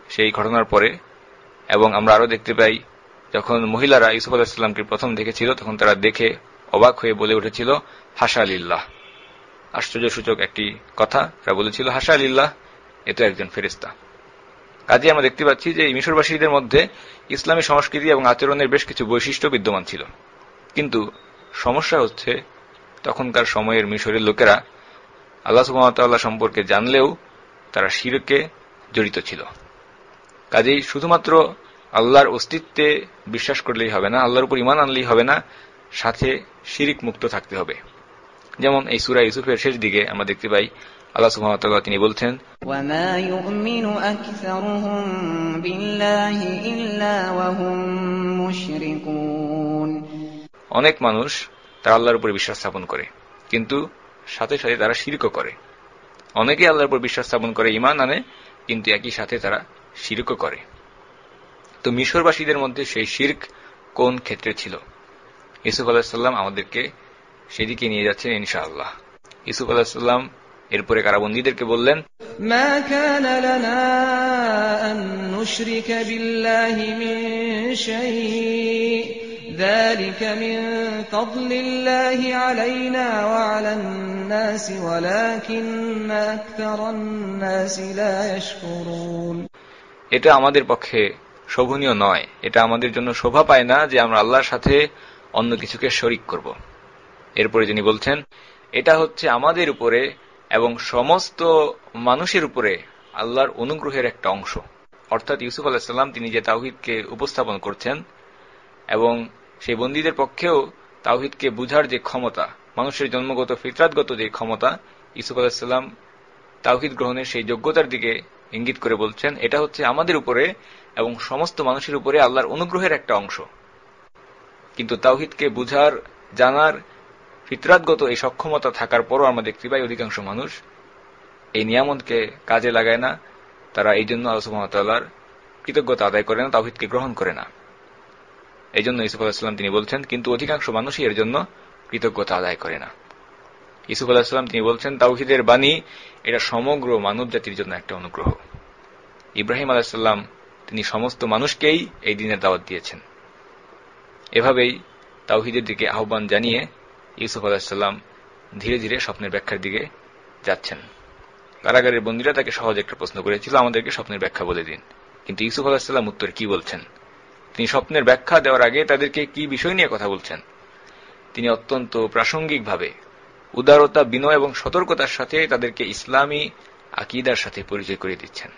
সেই ঘটনার পরে। এবং আমরা আরো দেখতে পাই যখন মহিলারা ইউসুফ আলাইহিস সালামকে প্রথম দেখেছিল তখন তারা দেখে অবাক হয়ে বলে উঠেছিল হাশা লিল্লাহ, আশ্চর্যসূচক একটি কথা। তারা বলেছিল হাশা লিল্লাহ, এ তো একজন ফেরেশতা। কাজে আমরা দেখতে পাচ্ছি যে মিশরবাসীদের মধ্যে ইসলামী সংস্কৃতি এবং আচরণের বেশ কিছু বৈশিষ্ট্য বিদ্যমান ছিল। কিন্তু সমস্যা হচ্ছে তখনকার সময়ের মিশরের লোকেরা আল্লাহ সুবহানাহু ওয়া তাআলা সম্পর্কে জানলেও তারা শিরকে জড়িত ছিল। কাজেই শুধুমাত্র আল্লাহর অস্তিত্বে বিশ্বাস করলেই হবে না, আল্লাহর উপর ঈমান আনলেই হবে না, সাথে শিরক মুক্ত থাকতে হবে। যেমন এই সূরা ইউসুফের শেষ দিকে আমরা দেখতে পাই আল্লাহ সুবহানাহু ওয়া তাআলা তিনি বলছেন, ওয়ামা ইউমিনু আকসারুহুম বিল্লাহি ইল্লা ওয়া হুম মুশরিকুন, অনেক মানুষ তারা আল্লাহর উপর বিশ্বাস স্থাপন করে কিন্তু সাথে সাথে তারা শিরকও করে। অনেকে আল্লাহর উপর বিশ্বাস স্থাপন করে, ঈমান আনে, কিন্তু একই সাথে তারা শিরকও করে। তো মিশরবাসীদের মধ্যে সেই শিরক কোন ক্ষেত্রে ছিল? ইউসুফ আলাইহিস সালাম আমাদেরকে সেদিকে নিয়ে যাচ্ছেন ইনশাআল্লাহ। ইউসুফ আলাইহিস সালাম এরপরে কারাবন্দীদেরকে বললেন, মা কানা লানা আন নুশরিকা বিল্লাহি মিন শাই ذلك من فضل الله علينا وعلى الناس ولكن أكثر الناس لا يشكرون। এটা আমাদের পক্ষে শোভনীয় নয়, এটা আমাদের জন্য শোভা পায় না যে আমরা আল্লাহর সাথে অন্য কিছুকে শরীক করব। এরপরে যিনি বলছেন, এটা হচ্ছে আমাদের উপরে এবং সমস্ত মানুষের উপরে আল্লাহর অনুগ্রহের একটা অংশ। অর্থাৎ ইউসুফ আলাইহিস সালাম তিনি যে তাওহীদকে উপস্থাপন করছেন এবং সেই বন্দীদের পক্ষেও তাওহীদকে বুঝার যে ক্ষমতা, মানুষের জন্মগত ফিতরাতগত যে ক্ষমতা, ইউসুফ আলাইহিস সালাম তাওহীদ গ্রহণের সেই যোগ্যতার দিকে ইঙ্গিত করে বলছেন, এটা হচ্ছে আমাদের উপরে এবং সমস্ত মানুষের উপরে আল্লাহর অনুগ্রহের একটা অংশ। কিন্তু তাওহীদকে বুঝার, জানার ফিতরাতগত এই সক্ষমতা থাকার পরও আমরা দেখতে পাই অধিকাংশ মানুষ এই নিয়ামতকে কাজে লাগায় না। তারা এই জন্য আল্লাহ সুবহানাহু ওয়া তাআলার কৃতজ্ঞতা আদায় করে না, তাওহীদকে গ্রহণ করে না। এই জন্য ইউসুফ আলাইহিস সালাম তিনি বলছেন, কিন্তু অধিকাংশ মানুষই এর জন্য কৃতজ্ঞতা আদায় করে না। ইউসুফ আলাইহিস সালাম তিনি বলছেন, তাওহীদের বাণী এটা সমগ্র মানব জাতির জন্য একটা অনুগ্রহ। ইব্রাহিম আলাইহিস সালাম তিনি সমস্ত মানুষকেই এই দ্বীনের দাওয়াত দিয়েছেন। এভাবেই তাওহীদের দিকে আহ্বান জানিয়ে ইউসুফ আলাইহিস সালাম ধীরে ধীরে স্বপ্নের ব্যাখ্যার দিকে যাচ্ছেন। কারাগারের বন্দীরা তাকে সহজ একটা প্রশ্ন করেছিল, আমাদেরকে স্বপ্নের ব্যাখ্যা বলে দিন। কিন্তু ইউসুফ আলাইহিস সালাম উত্তর কি বলছেন? তিনি স্বপ্নের ব্যাখ্যা দেওয়ার আগে তাদেরকে কি বিষয় নিয়ে কথা বলছেন তিনি অত্যন্ত প্রাসঙ্গিকভাবে উদারতা, বিনয় এবং সতর্কতার সাথে তাদেরকে ইসলামী আকীদার সাথে পরিচয় করে দিচ্ছেন।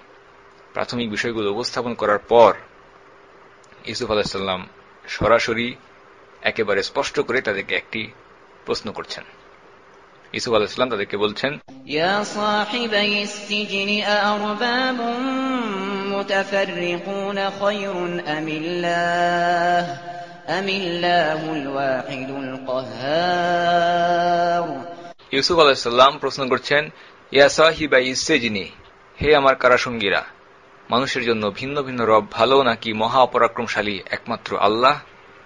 প্রাথমিক বিষয়গুলো উপস্থাপন করার পর ইউসুফ আলাইহিস সালাম সরাসরি একেবারে স্পষ্ট করে তাদেরকে একটি প্রশ্ন করছেন। ইউসুফ আলাইহিস সালাম তাদেরকে বলছেন, ইয়া সাহিবাইস সিজনি আরবাবুম মুতাফাররিকুন খায়রুন আমিল্লাহুল ওয়াহিদুল কাহ্হার। ইউসুফ আলাইহিস সালাম প্রশ্ন করছেন, ইয়া সাহিবাইস সিজনি, হে আমার কারাসঙ্গীরা, মানুষের জন্য ভিন্ন ভিন্ন রব ভালো নাকি মহা পরাক্রমশালী একমাত্র আল্লাহ,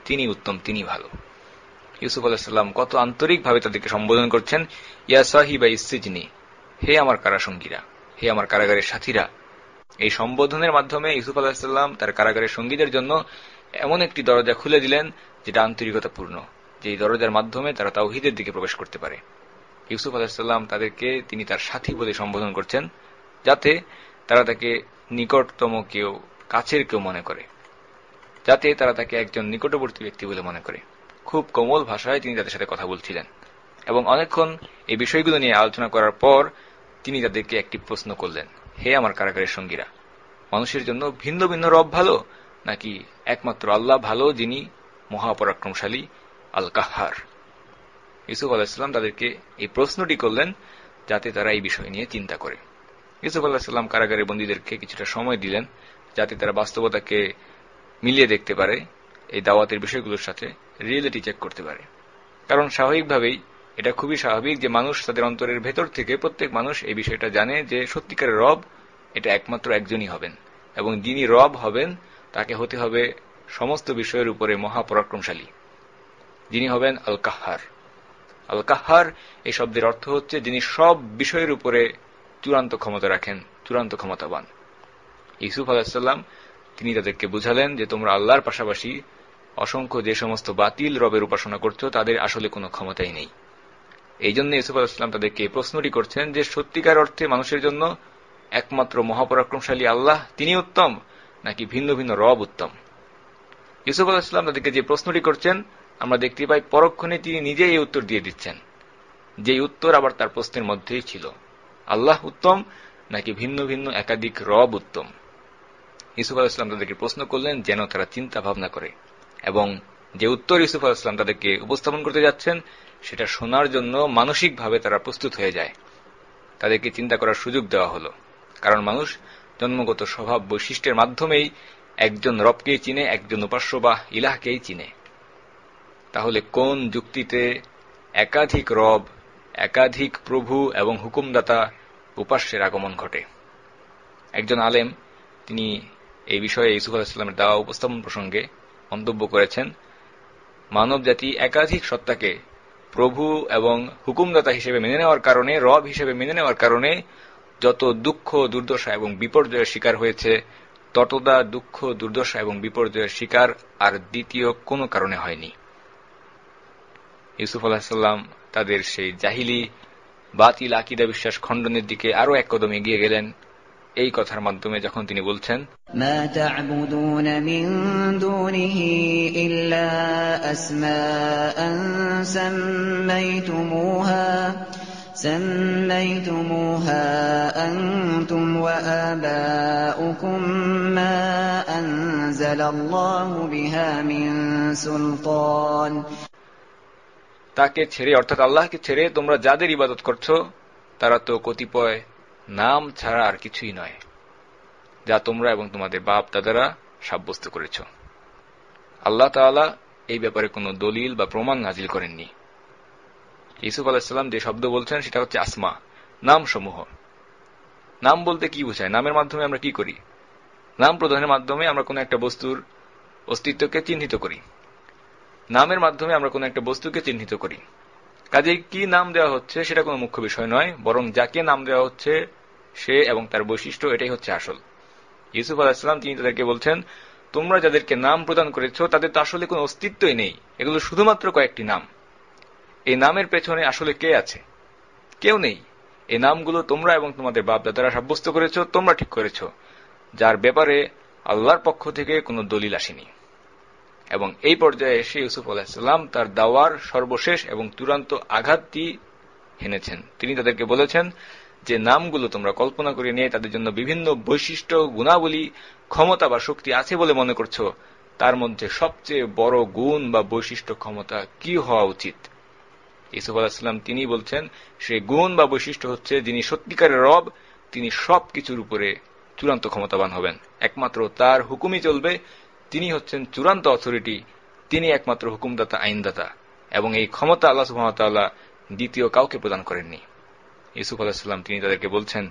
তিনি উত্তম, তিনি ভালো। ইউসুফ আলাইহিস সালাম কত আন্তরিকভাবে তাদেরকে সম্বোধন করছেন, ইয়া সাহিবাইস সিজনি, হে আমার কারাসঙ্গীরা, হে আমার কারাগারের সাথীরা। এই সম্বোধনের মাধ্যমে ইউসুফ আলাইহিস সালাম তার কারাগারের সঙ্গীদের জন্য এমন একটি দরজা খুলে দিলেন যেটা আন্তরিকতাপূর্ণ, যে দরজার মাধ্যমে তারা তাওহীদের দিকে প্রবেশ করতে পারে। ইউসুফ আলাইহিস সালাম তাদেরকে তিনি তার সাথী বলে সম্বোধন করছেন, যাতে তারা তাকে নিকটতম কেউ, কাছের কেউ মনে করে, যাতে তারা তাকে একজন নিকটবর্তী ব্যক্তি বলে মনে করে। খুব কোমল ভাষায় তিনি তাদের সাথে কথা বলছিলেন এবং অনেকক্ষণ এই বিষয়গুলো নিয়ে আলোচনা করার পর তিনি তাদেরকে একটি প্রশ্ন করলেন, হে আমার কারাগারের সঙ্গীরা, মানুষের জন্য ভিন্ন ভিন্ন রব ভালো নাকি একমাত্র আল্লাহ ভালো, যিনি মহাপরাক্রমশালী আল কাহ্হার। ইউসুফ আলাইহিস সালাম তাদেরকে এই প্রশ্নটি করলেন যাতে তারা এই বিষয় নিয়ে চিন্তা করে। ইউসুফ আলাইহিস সালাম কারাগারের বন্দীদেরকে কিছুটা সময় দিলেন যাতে তারা বাস্তবতাকে মিলিয়ে দেখতে পারে, এই দাওয়াতের বিষয়গুলোর সাথে রিয়েলিটি চেক করতে পারে। কারণ স্বাভাবিকভাবেই এটা খুবই স্বাভাবিক যে মানুষ তাদের অন্তরের ভেতর থেকে, প্রত্যেক মানুষ এই বিষয়টা জানে যে সত্যিকারের রব এটা একমাত্র একজনই হবেন এবং যিনি রব হবেন তাকে হতে হবে সমস্ত বিষয়ের উপরে মহাপরাক্রমশালী, যিনি হবেন আল কাহ্হার। আল কাহ্হার এই শব্দের অর্থ হচ্ছে যিনি সব বিষয়ের উপরে চূড়ান্ত ক্ষমতা রাখেন, চূড়ান্ত ক্ষমতাবান। ইউসুফ আলাইহিস সালাম তিনি তাদেরকে বুঝালেন যে তোমরা আল্লাহর পাশাপাশি অসংখ্য যে সমস্ত বাতিল রবের উপাসনা করছো তাদের আসলে কোনো ক্ষমতাই নেই। এই জন্য ইউসুফ আলাইহিস সালাম তাদেরকে এই প্রশ্নটি করছেন যে সত্যিকার অর্থে মানুষের জন্য একমাত্র মহাপরাক্রমশালী আল্লাহ তিনি উত্তম নাকি ভিন্ন ভিন্ন রব উত্তম। ইউসুফ আলাইহিস সালাম তাদেরকে যে প্রশ্নটি করছেন আমরা দেখতে পাই পরক্ষণে তিনি নিজেই এই উত্তর দিয়ে দিচ্ছেন, যে উত্তর আবার তার প্রশ্নের মধ্যেই ছিল, আল্লাহ উত্তম নাকি ভিন্ন ভিন্ন একাধিক রব উত্তম। ইউসুফ আলাইহিস সালাম তাদেরকে প্রশ্ন করলেন যেন তারা চিন্তা ভাবনা করে এবং যে উত্তর ইউসুফ আলাইহিস সালাম তাদেরকে উপস্থাপন করতে যাচ্ছেন সেটা শোনার জন্য মানসিকভাবে তারা প্রস্তুত হয়ে যায়। তাদেরকে চিন্তা করার সুযোগ দেওয়া হলো, কারণ মানুষ জন্মগত স্বভাব বৈশিষ্ট্যের মাধ্যমেই একজন রবকেই চিনে, একজন উপাস্য বা ইলাহকেই চিনে। তাহলে কোন যুক্তিতে একাধিক রব, একাধিক প্রভু এবং হুকুমদাতা উপাস্যের আগমন ঘটে? একজন আলেম তিনি এই বিষয়ে ইউসুফ আলাইহিস সালামের দাওয়া উপস্থাপন প্রসঙ্গে মন্তব্য করেছেন, মানব জাতি একাধিক সত্তাকে প্রভু এবং হুকুমদাতা হিসেবে মেনে নেওয়ার কারণে, রব হিসেবে মেনে নেওয়ার কারণে যত দুঃখ, দুর্দশা এবং বিপর্যয়ের শিকার হয়েছে ততদা, দুঃখ, দুর্দশা এবং বিপর্যয়ের শিকার আর দ্বিতীয় কোনো কারণে হয়নি। ইউসুফ আলাইহিস সালাম তাদের সেই জাহিলি বাতিল আকীদা বিশ্বাস খণ্ডনের দিকে আরো এক কদম এগিয়ে গেলেন এই কথার মাধ্যমে, যখন তিনি বলছেন, মা তা'বুদুনা মিন দুনিহি ইল্লা আসমাআন সাম্মাইতুমুহা আনতুম ওয়া আবাউকুম মা আনজালাল্লাহু বিহা মিন সুলতান। তাকে ছেড়ে, অর্থাৎ আল্লাহকে ছেড়ে তোমরা যাদের ইবাদত করছো তারা তো কতিপয় নাম ছাড়া আর কিছুই নয়, যা তোমরা এবং তোমাদের বাপ দাদারা সাব্যস্ত করেছ। আল্লাহ তাআলা এই ব্যাপারে কোনো দলিল বা প্রমাণ নাজিল করেননি। ইউসুফ আলাইহিস সালাম যে শব্দ বলছেন সেটা হচ্ছে আসমা, নাম সমূহ। নাম বলতে কি বোঝায়? নামের মাধ্যমে আমরা কি করি? নাম প্রদানের মাধ্যমে আমরা কোনো একটা বস্তুর অস্তিত্বকে চিহ্নিত করি। নামের মাধ্যমে আমরা কোনো একটা বস্তুকে চিহ্নিত করি। কাজেই কি নাম দেওয়া হচ্ছে সেটা কোনো মুখ্য বিষয় নয়, বরং যাকে নাম দেওয়া হচ্ছে সে এবং তার বৈশিষ্ট্য, এটাই হচ্ছে আসল। ইউসুফ আলাইহিস সালাম তিনি তাদেরকে বলছেন, তোমরা যাদেরকে নাম প্রদান করেছ তাদের তো আসলে কোনো অস্তিত্বই নেই, এগুলো শুধুমাত্র কয়েকটি নাম। এই নামের পেছনে আসলে কে আছে? কেউ নেই। এই নামগুলো তোমরা এবং তোমাদের বাপ দাদারা সাব্যস্ত করেছ, তোমরা ঠিক করেছ, যার ব্যাপারে আল্লাহর পক্ষ থেকে কোনো দলিল আসেনি। এবং এই পর্যায়ে এসে ইউসুফ আলাইহিস সালাম তার দাওয়ার সর্বশেষ এবং চূড়ান্ত আঘাতটি হেনেছেন। তিনি তাদেরকে বলেছেন যে নামগুলো তোমরা কল্পনা করে নিয়ে তাদের জন্য বিভিন্ন বৈশিষ্ট্য, গুণাবলী, ক্ষমতা বা শক্তি আছে বলে মনে করছো, তার মধ্যে সবচেয়ে বড় গুণ বা বৈশিষ্ট্য, ক্ষমতা কি হওয়া উচিত? ইউসুফ আলাইহিস সালাম তিনি বলছেন সেই গুণ বা বৈশিষ্ট্য হচ্ছে, যিনি সত্যিকারের রব তিনি সবকিছুর উপরে চূড়ান্ত ক্ষমতাবান হবেন, একমাত্র তার হুকুমই চলবে, তিনি হচ্ছেন চূড়ান্ত অথরিটি, তিনি একমাত্র হুকুমদাতা, আইনদাতা, এবং এই ক্ষমতা আল্লাহ সুবহানাহু ওয়া তাআলা দ্বিতীয় কাউকে প্রদান করেননি। ইউসুফ আলাইহিস সালাম তিনি তাদেরকে বলছেন,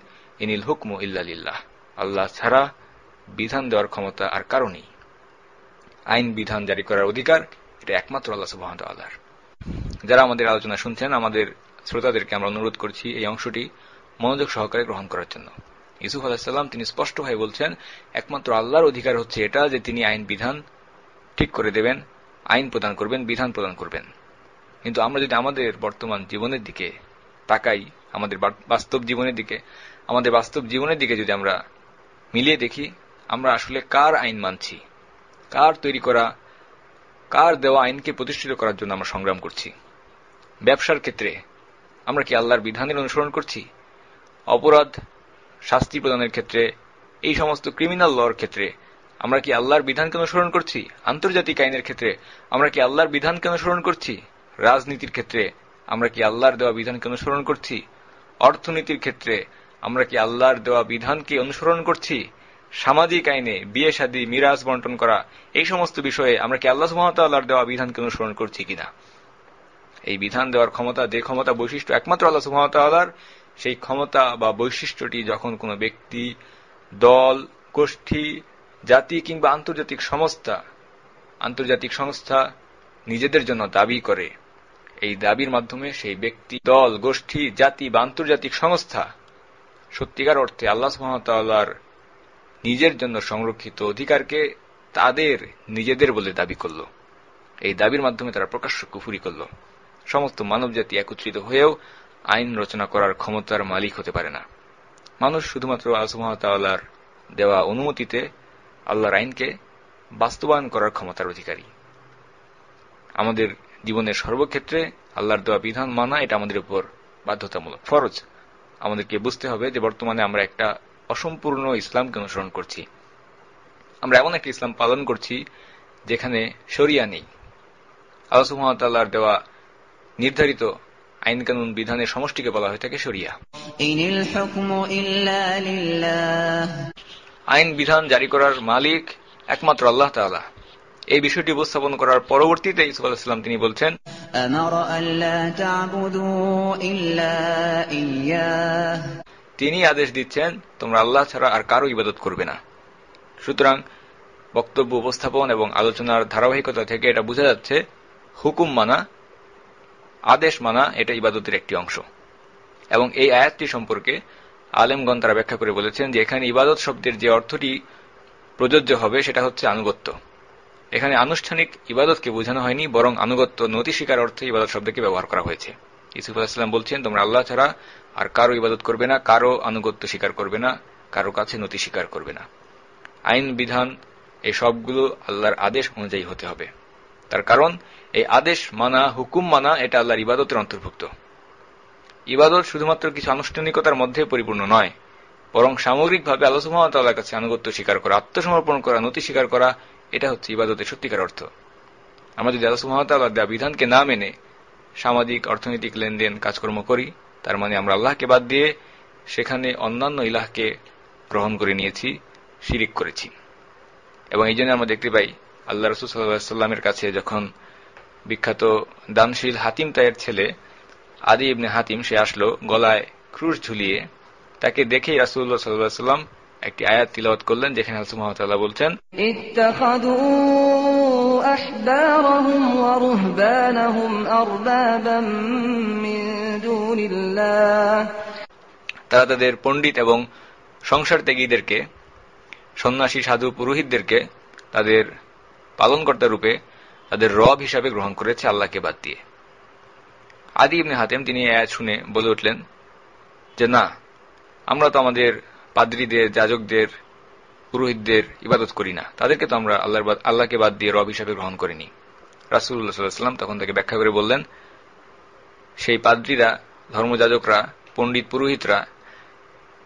ইনিল হুকমু ইল্লা লিল্লাহ, আল্লাহ ছাড়া বিধান দেওয়ার ক্ষমতা আর কারো নেই। আইন বিধান জারি করার অধিকার এটা একমাত্র আল্লাহ সুবহানাহু ওয়া তাআলার। যারা আমাদের আলোচনা শুনছেন, আমাদের শ্রোতাদেরকে আমরা অনুরোধ করছি এই অংশটি মনোযোগ সহকারে গ্রহণ করার জন্য। ইউসুফ আলাইহিস সালাম তিনি স্পষ্টভাবে বলছেন, একমাত্র আল্লাহর অধিকার হচ্ছে এটা যে তিনি আইন বিধান ঠিক করে দেবেন, আইন প্রদান করবেন, বিধান প্রদান করবেন। কিন্তু আমরা যদি আমাদের বর্তমান জীবনের দিকে তাকাই, আমাদের বাস্তব জীবনের দিকে যদি আমরা মিলিয়ে দেখি, আমরা আসলে কার আইন মানছি, কার তৈরি করা, কার দেওয়া আইনকে প্রতিষ্ঠিত করার জন্য আমরা সংগ্রাম করছি। ব্যবসার ক্ষেত্রে আমরা কি আল্লাহর বিধানের অনুসরণ করছি? অপরাধ শাস্তি প্রদানের ক্ষেত্রে, এই সমস্ত ক্রিমিনাল লর ক্ষেত্রে আমরা কি আল্লাহর বিধানকে অনুসরণ করছি? আন্তর্জাতিক আইনের ক্ষেত্রে আমরা কি আল্লাহর বিধানকে অনুসরণ করছি? রাজনীতির ক্ষেত্রে আমরা কি আল্লাহর দেওয়া বিধানকে অনুসরণ করছি? অর্থনীতির ক্ষেত্রে আমরা কি আল্লাহর দেওয়া বিধানকে অনুসরণ করছি? সামাজিক আইনে বিয়ে শাদী, মিরাজ বন্টন করা, এই সমস্ত বিষয়ে আমরা কি আল্লাহ সুবহানাহু ওয়া তাআলার দেওয়া বিধানকে অনুসরণ করছি কিনা? এই বিধান দেওয়ার ক্ষমতা, যে ক্ষমতা বৈশিষ্ট্য একমাত্র আল্লাহ সুবহানাহু ওয়া তাআলার, সেই ক্ষমতা বা বৈশিষ্ট্যটি যখন কোনো ব্যক্তি, দল, গোষ্ঠী, জাতি কিংবা আন্তর্জাতিক সংস্থা নিজেদের জন্য দাবি করে, এই দাবির মাধ্যমে সেই ব্যক্তি, দল, গোষ্ঠী, জাতি বা আন্তর্জাতিক সংস্থা সত্যিকার অর্থে আল্লাহ সুবহানাহু ওয়া তাআলার নিজের জন্য সংরক্ষিত অধিকারকে তাদের নিজেদের বলে দাবি করল। এই দাবির মাধ্যমে তারা প্রকাশ্য কুফরি করল। সমস্ত মানবজাতি একত্রিত হয়েও আইন রচনা করার ক্ষমতার মালিক হতে পারে না। মানুষ শুধুমাত্র আল্লাহ সুবহানাহু ওয়া তাআলার দেওয়া অনুমতিতে আল্লাহর আইনকে বাস্তবায়ন করার ক্ষমতার অধিকারী। আমাদের জীবনের সর্বক্ষেত্রে আল্লাহর দেওয়া বিধান মানা এটা আমাদের উপর বাধ্যতামূলক, ফরজ। আমাদেরকে বুঝতে হবে যে বর্তমানে আমরা একটা অসম্পূর্ণ ইসলামকে অনুসরণ করছি। আমরা এমন একটা ইসলাম পালন করছি যেখানে শরিয়া নেই। আল্লাহ সুবহানাহু ওয়া তাআলার দেওয়া নির্ধারিত আইন কানুন বিধানের সমষ্টিকে বলা হয়ে থাকে শরিয়া। ইনিল হুকমু ইল্লা লিল্লাহ, আইন বিধান জারি করার মালিক একমাত্র আল্লাহ তাআলা। এই বিষয়টি উপস্থাপন করার পরবর্তীতে ইউসুফ আলাইহিস সালাম তিনি বলছেন, আমারা আল্লা তা'বুদু ইল্লা ইয়্যাহ, তিনি আদেশ দিচ্ছেন তোমরা আল্লাহ ছাড়া আর কারো ইবাদত করবে না। সুতরাং বক্তব্য উপস্থাপন এবং আলোচনার ধারাবাহিকতা থেকে এটা বোঝা যাচ্ছে, হুকুম মানা, আদেশ মানা এটা ইবাদতের একটি অংশ। এবং এই আয়াতটি সম্পর্কে আলেমগণ তারা ব্যাখ্যা করে বলেছেন যে এখানে ইবাদত শব্দের যে অর্থটি প্রযোজ্য হবে সেটা হচ্ছে আনুগত্য। এখানে আনুষ্ঠানিক ইবাদতকে বোঝানো হয়নি, বরং আনুগত্য নতি স্বীকার অর্থে ইবাদত শব্দকে ব্যবহার করা হয়েছে। ইউসুফ আলাইহিস সালাম বলছেন, তোমরা আল্লাহ ছাড়া আর কারো ইবাদত করবে না, কারো আনুগত্য স্বীকার করবে না, কারো কাছে নতি স্বীকার করবে না। আইন বিধান এই সবগুলো আল্লাহর আদেশ অনুযায়ী হতে হবে। তার কারণ এই আদেশ মানা, হুকুম মানা এটা আল্লাহর ইবাদতের অন্তর্ভুক্ত। ইবাদত শুধুমাত্র কিছু আনুষ্ঠানিকতার মধ্যে পরিপূর্ণ নয়, বরং সামগ্রিকভাবে আল্লাহ সুবহানাহু ওয়া তাআলার কাছে আনুগত্য স্বীকার করা, আত্মসমর্পণ করা, নতি স্বীকার করা, এটা হচ্ছে ইবাদতের সত্যিকার অর্থ। আমরা যদি আল্লাহ সুবহানাহু ওয়া তাআলার দেওয়া বিধানকে না মেনে সামাজিক অর্থনৈতিক লেনদেন কাজকর্ম করি, তার মানে আমরা আল্লাহকে বাদ দিয়ে সেখানে অন্যান্য ইলাহকে গ্রহণ করে নিয়েছি, শিরিক করেছি। এবং এই জন্য আমরা দেখতে পাই আল্লাহ রাসূল সাল্লাল্লাহু আলাইহি ওয়াসাল্লামের কাছে যখন বিখ্যাত দানশীল হাতিম তাইয়ের ছেলে আদি ইবনে হাতিম সে আসলো গলায় ক্রুশ ঝুলিয়ে, তাকে দেখেই রাসূলুল্লাহ সাল্লাল্লাহু আলাইহি ওয়াসাল্লাম একটি আয়াত তিলাওয়াত করলেন, যেখানে আল্লাহ সুবহানাহু ওয়া তাআলা বলছেন, ইত্তাখাযু আহবারহুম ওয়া রুহবানাহুম আরবাবাম মিন দুনিল্লাহ, তারা তাদের পণ্ডিত এবং সংসার ত্যাগীদেরকে, সন্ন্যাসী সাধু পুরোহিতদেরকে তাদের পালনকর্তা রূপে, তাদের রব হিসাবে গ্রহণ করেছে আল্লাহকে বাদ দিয়ে। আদি ইবনে হাতিম তিনি আয়াত শুনে বলে উঠলেন যে না, আমরা তো আমাদের পাদ্রীদের, যাজকদের, পুরোহিতদের ইবাদত করি না, তাদেরকে তো আমরা আল্লাহকে বাদ দিয়ে রব হিসাবে গ্রহণ করিনি। রাসূলুল্লাহ সাল্লাল্লাহু আলাইহি ওয়াসাল্লাম তখন তাকে ব্যাখ্যা করে বললেন, সেই পাদ্রীরা, ধর্মযাজকরা, পণ্ডিত পুরোহিতরা,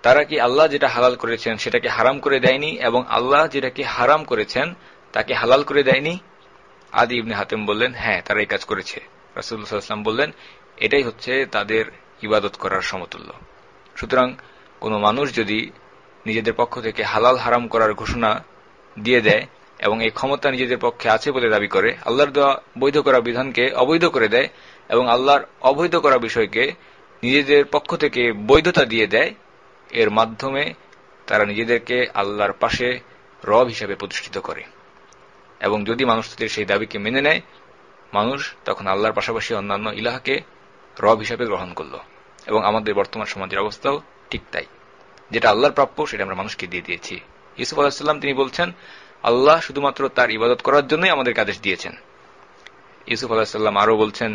তারা কি আল্লাহ যেটা হালাল করেছেন সেটাকে হারাম করে দেয়নি, এবং আল্লাহ যেটাকে হারাম করেছেন তাকে হালাল করে দেয়নি? আদি ইবনে হাতিম বললেন, হ্যাঁ, তারা এই কাজ করেছে। রাসূলুল্লাহ সাল্লাল্লাহু আলাইহি ওয়াসাল্লাম বললেন, এটাই হচ্ছে তাদের ইবাদত করার সমতুল্য। সুতরাং কোন মানুষ যদি নিজেদের পক্ষ থেকে হালাল হারাম করার ঘোষণা দিয়ে দেয় এবং এই ক্ষমতা নিজেদের পক্ষে আছে বলে দাবি করে, আল্লাহর দেওয়া বৈধ করা বিধানকে অবৈধ করে দেয় এবং আল্লাহর অবৈধ করা বিষয়কে নিজেদের পক্ষ থেকে বৈধতা দিয়ে দেয়, এর মাধ্যমে তারা নিজেদেরকে আল্লাহর পাশে রব হিসাবে প্রতিষ্ঠিত করে। এবং যদি মানুষ তাদের সেই দাবিকে মেনে নেয়, মানুষ তখন আল্লাহর পাশাপাশি অন্যান্য ইলাহকে রব হিসাবে গ্রহণ করল। এবং আমাদের বর্তমান সমাজের অবস্থাও ঠিক তাই, যেটা আল্লাহর প্রাপ্য সেটা আমরা মানুষকে দিয়ে দিয়েছি। ইউসুফ আলাইহিস সালাম তিনি বলছেন, আল্লাহ শুধুমাত্র তার ইবাদত করার জন্যই আমাদেরকে আদেশ দিয়েছেন। ইউসুফ আলাইহিস সালাম আরো বলছেন,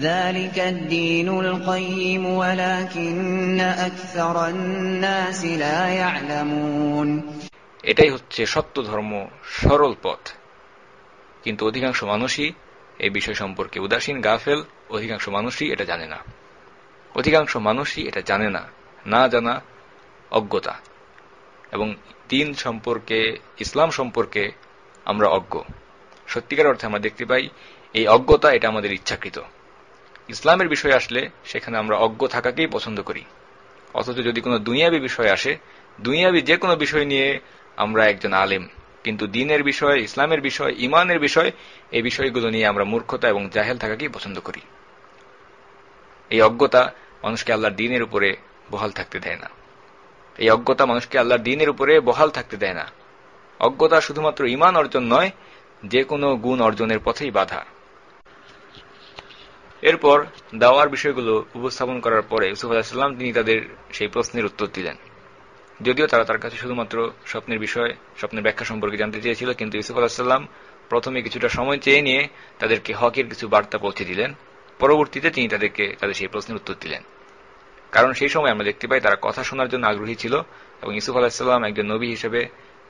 যালিকা আদ-দীনুল কাইয়্যিম ওয়ালাকিন্না আকসারান নাসি লা ইয়ালামুন, এটাই হচ্ছে সত্য ধর্ম, সরল পথ, কিন্তু অধিকাংশ মানুষই এই বিষয় সম্পর্কে উদাসীন, গাফেল। অধিকাংশ মানুষই এটা জানে না, অধিকাংশ মানুষই এটা জানে না, না জানা, অজ্ঞতা। এবং দ্বীন সম্পর্কে, ইসলাম সম্পর্কে আমরা অজ্ঞ। সত্যিকার অর্থে আমরা দেখতে পাই এই অজ্ঞতা এটা আমাদের ইচ্ছাকৃত। ইসলামের বিষয় আসলে সেখানে আমরা অজ্ঞ থাকাকেই পছন্দ করি, অথচ যদি কোনো দুনিয়াবী বিষয় আসে, দুনিয়াবী যে কোনো বিষয় নিয়ে আমরা একজন আলেম, কিন্তু দ্বীনের বিষয়, ইসলামের বিষয়, ঈমানের বিষয়, এই বিষয়গুলো নিয়ে আমরা মূর্খতা এবং জাহেল থাকাকেই পছন্দ করি। এই অজ্ঞতা মানুষকে আল্লাহর দ্বীনের উপরে বহাল থাকতে দেয় না। এই অজ্ঞতা মানুষকে আল্লাহর দ্বীনের উপরে বহাল থাকতে দেয় না। অজ্ঞতা শুধুমাত্র ঈমান অর্জন নয়, যে কোনো গুণ অর্জনের পথেই বাধা। এরপর দাওয়ার বিষয়গুলো উপস্থাপন করার পরে ইউসুফ আলাইহিস সালাম তিনি তাদের সেই প্রশ্নের উত্তর দিলেন। যদিও তারা তার কাছে শুধুমাত্র স্বপ্নের বিষয়, স্বপ্নের ব্যাখ্যা সম্পর্কে জানতে চেয়েছিল, কিন্তু ইউসুফ আলাইহিস সালাম প্রথমে কিছুটা সময় চেয়ে নিয়ে তাদেরকে হকের কিছু বার্তা পৌঁছে দিলেন। পরবর্তীতে তিনি তাদেরকে তাদের সেই প্রশ্নের উত্তর দিলেন। কারণ সেই সময় আমরা দেখতে পাই তারা কথা শোনার জন্য আগ্রহী ছিল এবং ইউসুফ আলাইহিস সালাম একজন নবী হিসেবে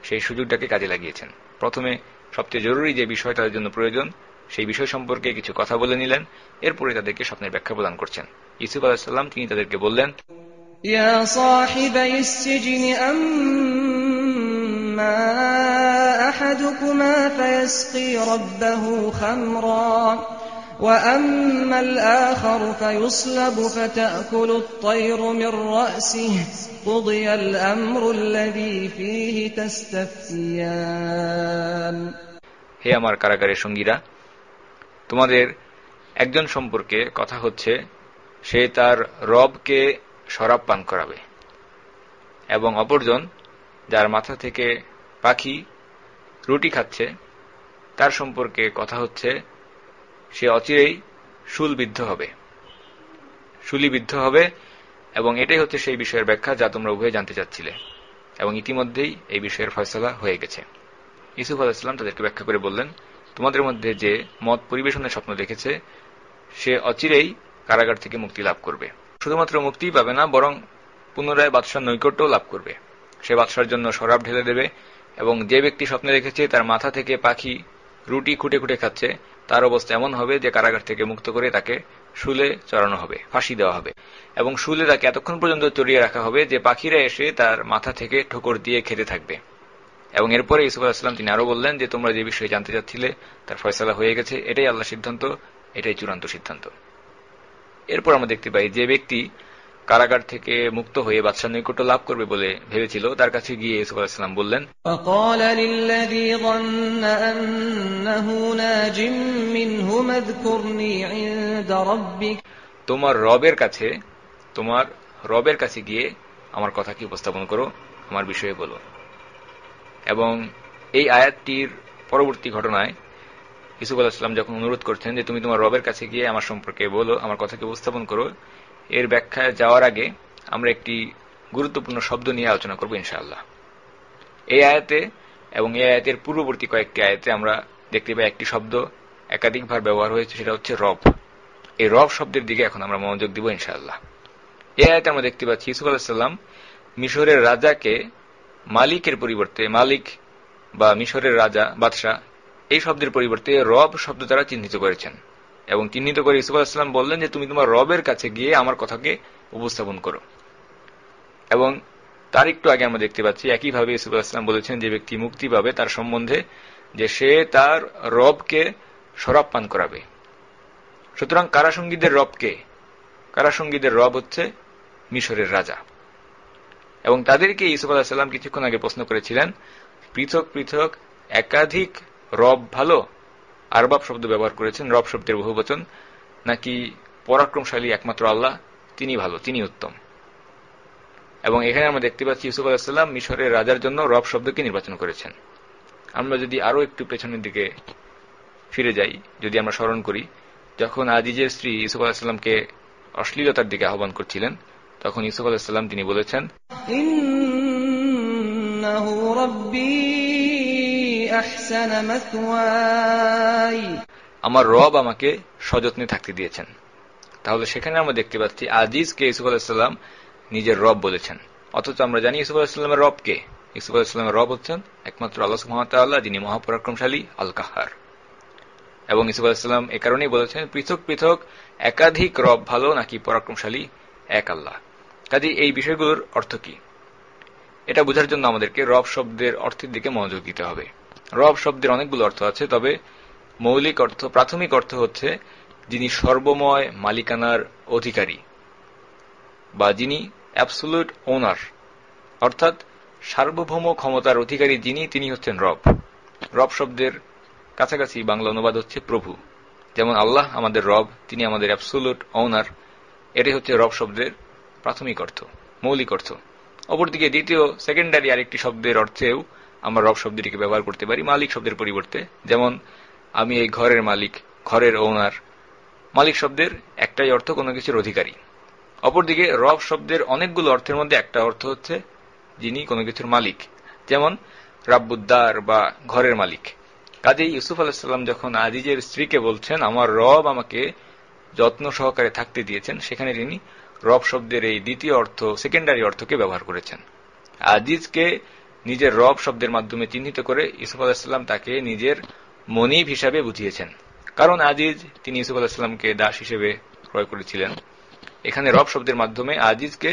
সেই সুযোগটাকে কাজে লাগিয়েছেন। প্রথমে সবচেয়ে জরুরি যে বিষয় তাদের জন্য প্রয়োজন সেই বিষয় সম্পর্কে কিছু কথা বলে নিলেন, এরপরে তাদেরকে স্বপ্নের ব্যাখ্যা প্রদান করছেন। ইউসুফ আলাইহিস সালাম তিনি তাদেরকে বললেন, ইয়া সাহিবাইস সিজনি আম্মা আহাদুকুমা ফায়াসকি রাব্বাহু খামরা ওয়া আম্মাল আখারু ফায়ুসলাবু ফাতাকুলু আত-তায়রু মির রাসিহি কুদিয়াল আমরু আল্লাযী ফীহি তাস্তাফতিয়ান। হে আমার কারাগারের সঙ্গীরা, তোমাদের একজন সম্পর্কে কথা হচ্ছে সে তার রবকে শরাব পান করাবে, এবং অপরজন যার মাথা থেকে পাখি রুটি খাচ্ছে তার সম্পর্কে কথা হচ্ছে সে অচিরেই শুলবিদ্ধ হবে, এবং এটাই হচ্ছে সেই বিষয়ের ব্যাখ্যা যা তোমরা উভয়ে জানতে চাচ্ছিলে, এবং ইতিমধ্যেই এই বিষয়ের ফয়সালা হয়ে গেছে। ইউসুফ আলাইহিস সালাম তাদেরকে ব্যাখ্যা করে বললেন, তোমাদের মধ্যে যে মদ পরিবেশনের স্বপ্ন দেখেছে সে অচিরেই কারাগার থেকে মুক্তি লাভ করবে। শুধুমাত্র মুক্তিই পাবে না, বরং পুনরায় বাদশার নৈকট্যও লাভ করবে। সে বাদশার জন্য শরাব ঢেলে দেবে এবং যে ব্যক্তি স্বপ্নে দেখেছে তার মাথা থেকে পাখি রুটি খুঁটে খুঁটে খাচ্ছে, তার অবস্থা এমন হবে যে কারাগার থেকে মুক্ত করে তাকে শুলে চড়ানো হবে, ফাঁসি দেওয়া হবে এবং শুলে তাকে এতক্ষণ পর্যন্ত চড়িয়ে রাখা হবে যে পাখিরা এসে তার মাথা থেকে ঠোকর দিয়ে খেতে থাকবে। এবং এরপরে ইউসুফ আলাইহিস সালাম তিনি আরো বললেন যে তোমরা যে বিষয়ে জানতে চাচ্ছিলে তার ফয়সালা হয়ে গেছে, এটাই আল্লাহর সিদ্ধান্ত, এটাই চূড়ান্ত সিদ্ধান্ত। এরপর আমরা দেখতে পাই যে ব্যক্তি কারাগার থেকে মুক্ত হয়ে বাদশার নৈকট্য লাভ করবে বলে ভেবেছিল, তার কাছে গিয়ে ইউসুফ আলাইহিস সালাম বললেন, وقال للذي ظن أنه ناج منهما اذكرني عند ربك তোমার রবের কাছে গিয়ে আমার কথা কি উপস্থাপন করো, আমার বিষয়ে বলো। এবং এই আয়াতটির পরবর্তী ঘটনায় ইউসুফ আলাইহিস সালাম যখন অনুরোধ করছেন যে তুমি তোমার রবের কাছে গিয়ে আমার সম্পর্কে বলো, আমার কথাকে উপস্থাপন করো, এর ব্যাখ্যায় যাওয়ার আগে আমরা একটি গুরুত্বপূর্ণ শব্দ নিয়ে আলোচনা করব ইনশাআল্লাহ। এই আয়াতে এবং এই আয়াতের পূর্ববর্তী কয়েকটি আয়াতে আমরা দেখতে পাই একটি শব্দ একাধিকবার ব্যবহার হয়েছে, সেটা হচ্ছে রব। এই রব শব্দের দিকে এখন আমরা মনোযোগ দিব ইনশাআল্লাহ। এই আয়াতে আমরা দেখতে পাচ্ছি ইউসুফ আলাইহিস সালাম মিশরের রাজাকে মালিকের পরিবর্তে, মালিক বা মিশরের রাজা বাদশাহ এই শব্দের পরিবর্তে রব শব্দ দ্বারা চিহ্নিত করেছেন এবং চিহ্নিত করে ইউসুফ আলাইহিস সালাম বললেন যে তুমি তোমার রবের কাছে গিয়ে আমার কথাকে উপস্থাপন করো। এবং তার একটু আগে আমরা দেখতে পাচ্ছি একইভাবে ইউসুফ আলাইহিস সালাম বলেছেন যে ব্যক্তি মুক্তি পাবে তার সম্বন্ধে যে সে তার রবকে শরাব পান করাবে। সুতরাং কারাসঙ্গীদের রবকে, কারাসঙ্গীদের রব হচ্ছে মিশরের রাজা। এবং তাদেরকে ইউসুফ আলাইহিস সালাম কিছুক্ষণ আগে প্রশ্ন করেছিলেন পৃথক পৃথক একাধিক রব ভালো, আরবাব শব্দ ব্যবহার করেছেন, রব শব্দের বহুবচন, নাকি পরাক্রমশালী একমাত্র আল্লাহ তিনি ভালো, তিনি উত্তম। এবং এখানে আমরা দেখতে পাচ্ছি ইউসুফ আলাইহিস সালাম মিশরের রাজার জন্য রব শব্দকে নির্বাচন করেছেন। আমরা যদি আরো একটু পেছনের দিকে ফিরে যাই, যদি আমরা স্মরণ করি যখন আজিজের স্ত্রী ইউসুফ আলাইহিস সালামকে অশ্লীলতার দিকে আহ্বান করছিলেন, তখন ইউসুফ আলাইহিস সালাম তিনি বলেছেন, ইন্নাহু রাব্বী আহসানা মাসওয়াই, আমার রব আমাকে সযত্নে থাকতে দিয়েছেন। তাহলে সেখানে আমরা দেখতে পাচ্ছি আজিজকে ইউসুফ আলাইহিস সালাম নিজের রব বলেছেন, অথচ আমরা জানি ইউসুফ আলাইহিস সালামের রব কে? ইউসুফ আলাইহিস সালামের রব হচ্ছেন একমাত্র আল্লাহ সুবহানাহু ওয়া তাআলা, যিনি মহাপরাক্রমশালী আল কাহ্হার। এবং ইউসুফ আলাইহিস সালাম এ কারণেই বলেছেন পৃথক পৃথক একাধিক রব ভালো নাকি পরাক্রমশালী এক আল্লাহ। কাজে এই বিষয়গুলোর অর্থ কি এটা বোঝার জন্য আমাদেরকে রব শব্দের অর্থের দিকে মনোযোগ দিতে হবে। রব শব্দের অনেকগুলো অর্থ আছে, তবে মৌলিক অর্থ, প্রাথমিক অর্থ হচ্ছে যিনি সর্বময় মালিকানার অধিকারী বা যিনি অ্যাবসোলিউট ওনার, অর্থাৎ সার্বভৌম ক্ষমতার অধিকারী যিনি, তিনি হচ্ছেন রব। রব শব্দের কাছাকাছি বাংলা অনুবাদ হচ্ছে প্রভু। যেমন আল্লাহ আমাদের রব, তিনি আমাদের অ্যাবসোলিউট ওনার, এটাই হচ্ছে রব শব্দের প্রাথমিক অর্থ, মৌলিক অর্থ। অপরদিকে দ্বিতীয় সেকেন্ডারি আরেকটি শব্দের অর্থেও আমরা রব শব্দটিকে ব্যবহার করতে পারি মালিক শব্দের পরিবর্তে। যেমন আমি এই ঘরের মালিক, ঘরের ওনার। মালিক শব্দের একটাই অর্থ কোনো কিছুর অধিকারী। অপরদিকে রব শব্দের অনেকগুলো অর্থের মধ্যে একটা অর্থ হচ্ছে যিনি কোনো কিছুর মালিক, যেমন রাব্বুদ্দার বা ঘরের মালিক। কাজেই ইউসুফ আলাইহিস সালাম যখন আজিজের স্ত্রীকে বলছেন আমার রব আমাকে যত্ন সহকারে থাকতে দিয়েছেন, সেখানে তিনি রব শব্দের এই দ্বিতীয় অর্থ, সেকেন্ডারি অর্থকে ব্যবহার করেছেন। আজিজকে নিজের রব শব্দের মাধ্যমে চিহ্নিত করে ইউসুফ আলাইহিস সালাম তাকে নিজের মনিব হিসাবে বুঝিয়েছেন। কারণ আজিজ তিনি ইউসুফ আলাইহিস সালামকে দাস হিসেবে ক্রয় করেছিলেন। এখানে রব শব্দের মাধ্যমে আজিজকে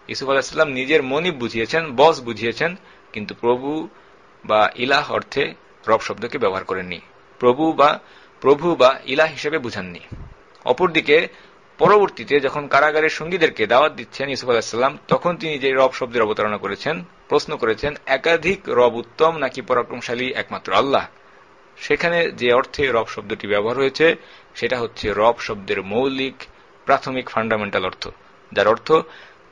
ইউসুফ আলাইহিস সালাম নিজের মনিব বুঝিয়েছেন, বস বুঝিয়েছেন, কিন্তু প্রভু বা ইলাহ অর্থে রব শব্দকে ব্যবহার করেননি, প্রভু বা ইলাহ হিসেবে বুঝাননি। অপরদিকে পরবর্তীতে যখন কারাগারের সঙ্গীদেরকে দাওয়াত দিচ্ছেন ইউসুফ আলাইহিস সালাম, তখন তিনি যে রব শব্দের অবতারণা করেছেন, প্রশ্ন করেছেন একাধিক রব উত্তম নাকি পরাক্রমশালী একমাত্র আল্লাহ। সেখানে যে অর্থে রব শব্দটি ব্যবহার হয়েছে সেটা হচ্ছে রব শব্দের মৌলিক প্রাথমিক ফান্ডামেন্টাল অর্থ, যার অর্থ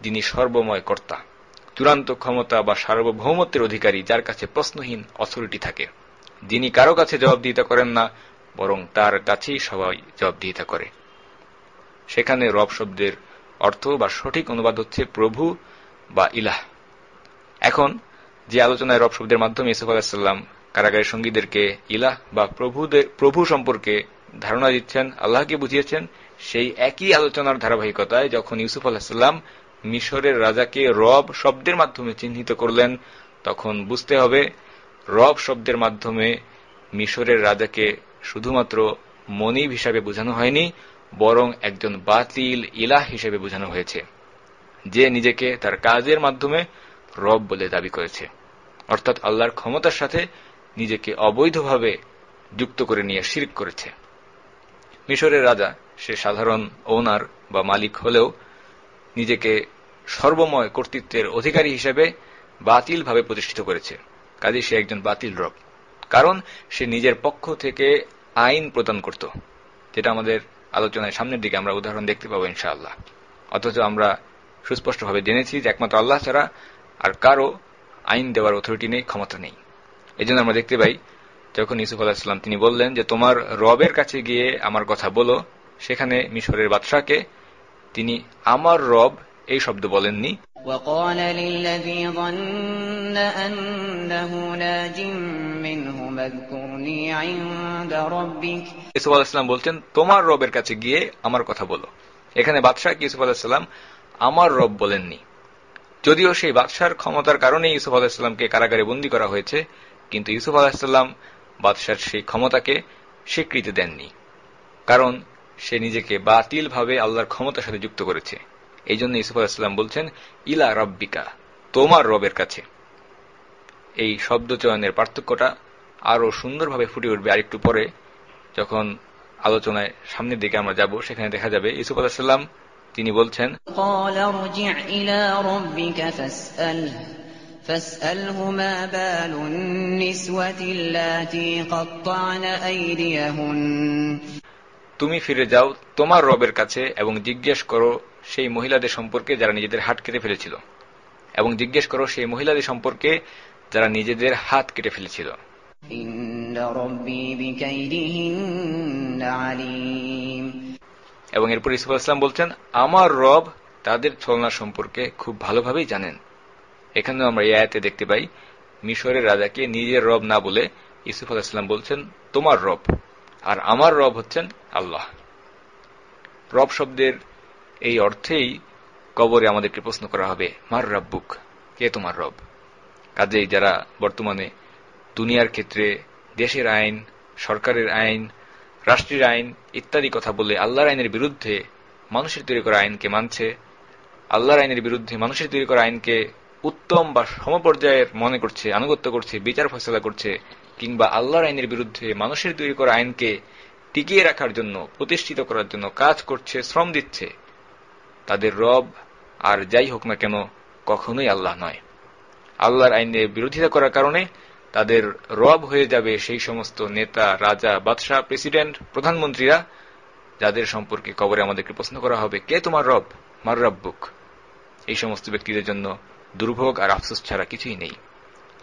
যিনি সর্বময় কর্তা, চূড়ান্ত ক্ষমতা বা সার্বভৌমত্বের অধিকারী, যার কাছে প্রশ্নহীন অথরিটি থাকে, যিনি কারো কাছে জবাবদিহিতা করেন না, বরং তার কাছেই সবাই জবাবদিহিতা করে। সেখানে রব শব্দের অর্থ বা সঠিক অনুবাদ হচ্ছে প্রভু বা ইলাহ। এখন যে আলোচনায় রব শব্দের মাধ্যমে ইউসুফ আলাইহিস সালাম কারাগারের সঙ্গীদেরকে ইলাহ বা প্রভু সম্পর্কে ধারণা দিচ্ছেন, আল্লাহকে বুঝিয়েছেন, সেই একই আলোচনার ধারাবাহিকতায় যখন ইউসুফ আলাইহিস সালাম মিশরের রাজাকে রব শব্দের মাধ্যমে চিহ্নিত করলেন, তখন বুঝতে হবে রব শব্দের মাধ্যমে মিশরের রাজাকে শুধুমাত্র মনিব হিসাবে বোঝানো হয়নি, বরং একজন বাতিল ইলাহ হিসেবে বোঝানো হয়েছে, যে নিজেকে তার কাজের মাধ্যমে রব বলে দাবি করেছে, অর্থাৎ আল্লাহর ক্ষমতার সাথে নিজেকে অবৈধভাবে যুক্ত করে নিয়ে শিরক করেছে। মিশরের রাজা সে সাধারণ ওনার বা মালিক হলেও নিজেকে সর্বময় কর্তৃত্বের অধিকারী হিসেবে বাতিলভাবে প্রতিষ্ঠিত করেছে, কাজেই সে একজন বাতিল রব, কারণ সে নিজের পক্ষ থেকে আইন প্রদান করত, যেটা আমাদের আলোচনায় সামনের দিকে আমরা উদাহরণ দেখতে পাবো ইনশাআল্লাহ। অথচ আমরা সুস্পষ্টভাবে জেনেছি যে একমাত্র আল্লাহ ছাড়া আর কারো আইন দেওয়ার অথরিটি নেই, ক্ষমতা নেই। এই জন্য আমরা দেখতে পাই যখন ইউসুফ আলাইহিস সালাম তিনি বললেন যে তোমার রবের কাছে গিয়ে আমার কথা বলো, সেখানে মিশরের বাদশাকে তিনি আমার রব এই শব্দ বলেননি, وقال للذي ظن أنه ناج منهم اذكرني عند ربك ইউসুফ আলাইহিস সালাম বলছেন তোমার রবের কাছে গিয়ে আমার কথা বলো। এখানে বাদশাকে ইউসুফ আলাইহিস সালাম আমার রব বলেননি, যদিও সেই বাদশার ক্ষমতার কারণে ইউসুফ আলাইহিস সালামকে কারাগারে বন্দী করা হয়েছে, কিন্তু ইউসুফ আলাইহিস সালাম বাদশার সেই ক্ষমতাকে স্বীকৃতি দেননি, কারণ সে নিজেকে বাতিলভাবে আল্লাহর ক্ষমতার সাথে যুক্ত করেছে। এই জন্য ইউসুফ আলাইহিস সালাম বলছেন ইলা রাব্বিকা, তোমার রবের কাছে। এই শব্দ চয়নের পার্থক্যটা আরো সুন্দরভাবে ফুটে উঠবে আরেকটু পরে, যখন আলোচনায় সামনের দিকে আমরা যাব, সেখানে দেখা যাবে ইউসুফ আলাইহিস সালাম তিনি বলছেন قال ارجع إلى ربك فاسأله ما بال النسوة اللاتي قطعن أيديهن তুমি ফিরে যাও তোমার রবের কাছে এবং জিজ্ঞেস করো সেই মহিলাদের সম্পর্কে যারা নিজেদের হাত কেটে ফেলেছিল, এবং জিজ্ঞেস করো সেই মহিলাদের সম্পর্কে যারা নিজেদের হাত কেটে ফেলেছিল। إن ربي بكيدهن عليم এবং এরপর ইউসুফ আলাইহিস সালাম বলছেন আমার রব তাদের ছলনা সম্পর্কে খুব ভালোভাবেই জানেন। এখানেও আমরা এই আয়াতে দেখতে পাই মিশরের রাজাকে নিজের রব না বলে ইউসুফ আলাইহিস সালাম বলছেন তোমার রব, আর আমার রব হচ্ছেন আল্লাহ। রব শব্দের এই অর্থেই কবরে আমাদেরকে প্রশ্ন করা হবে মার রাব্বুক, কে তোমার রব। কাজেই যারা বর্তমানে দুনিয়ার ক্ষেত্রে দেশের আইন, সরকারের আইন, রাষ্ট্রের আইন ইত্যাদি কথা বলে আল্লাহর আইনের বিরুদ্ধে মানুষের তৈরি করা আইনকে মানছে, আল্লাহর আইনের বিরুদ্ধে মানুষের তৈরি করা আইনকে উত্তম বা সমপর্যায়ের মনে করছে, আনুগত্য করছে, বিচার ফয়সালা করছে, কিংবা আল্লাহর আইনের বিরুদ্ধে মানুষের তৈরি করা আইনকে টিকিয়ে রাখার জন্য, প্রতিষ্ঠিত করার জন্য কাজ করছে, শ্রম দিচ্ছে, তাদের রব আর যাই হোক না কেন কখনোই আল্লাহ নয়। আল্লাহর আইনের বিরোধিতা করার কারণে তাদের রব হয়ে যাবে সেই সমস্ত নেতা, রাজা, বাদশাহ, প্রেসিডেন্ট, প্রধানমন্ত্রীরা, যাদের সম্পর্কে কবরে আমাদেরকে প্রশ্ন করা হবে কে তোমার রব, মার রাব্বুক। এই সমস্ত ব্যক্তিদের জন্য দুর্ভোগ আর আফসোস ছাড়া কিছুই নেই।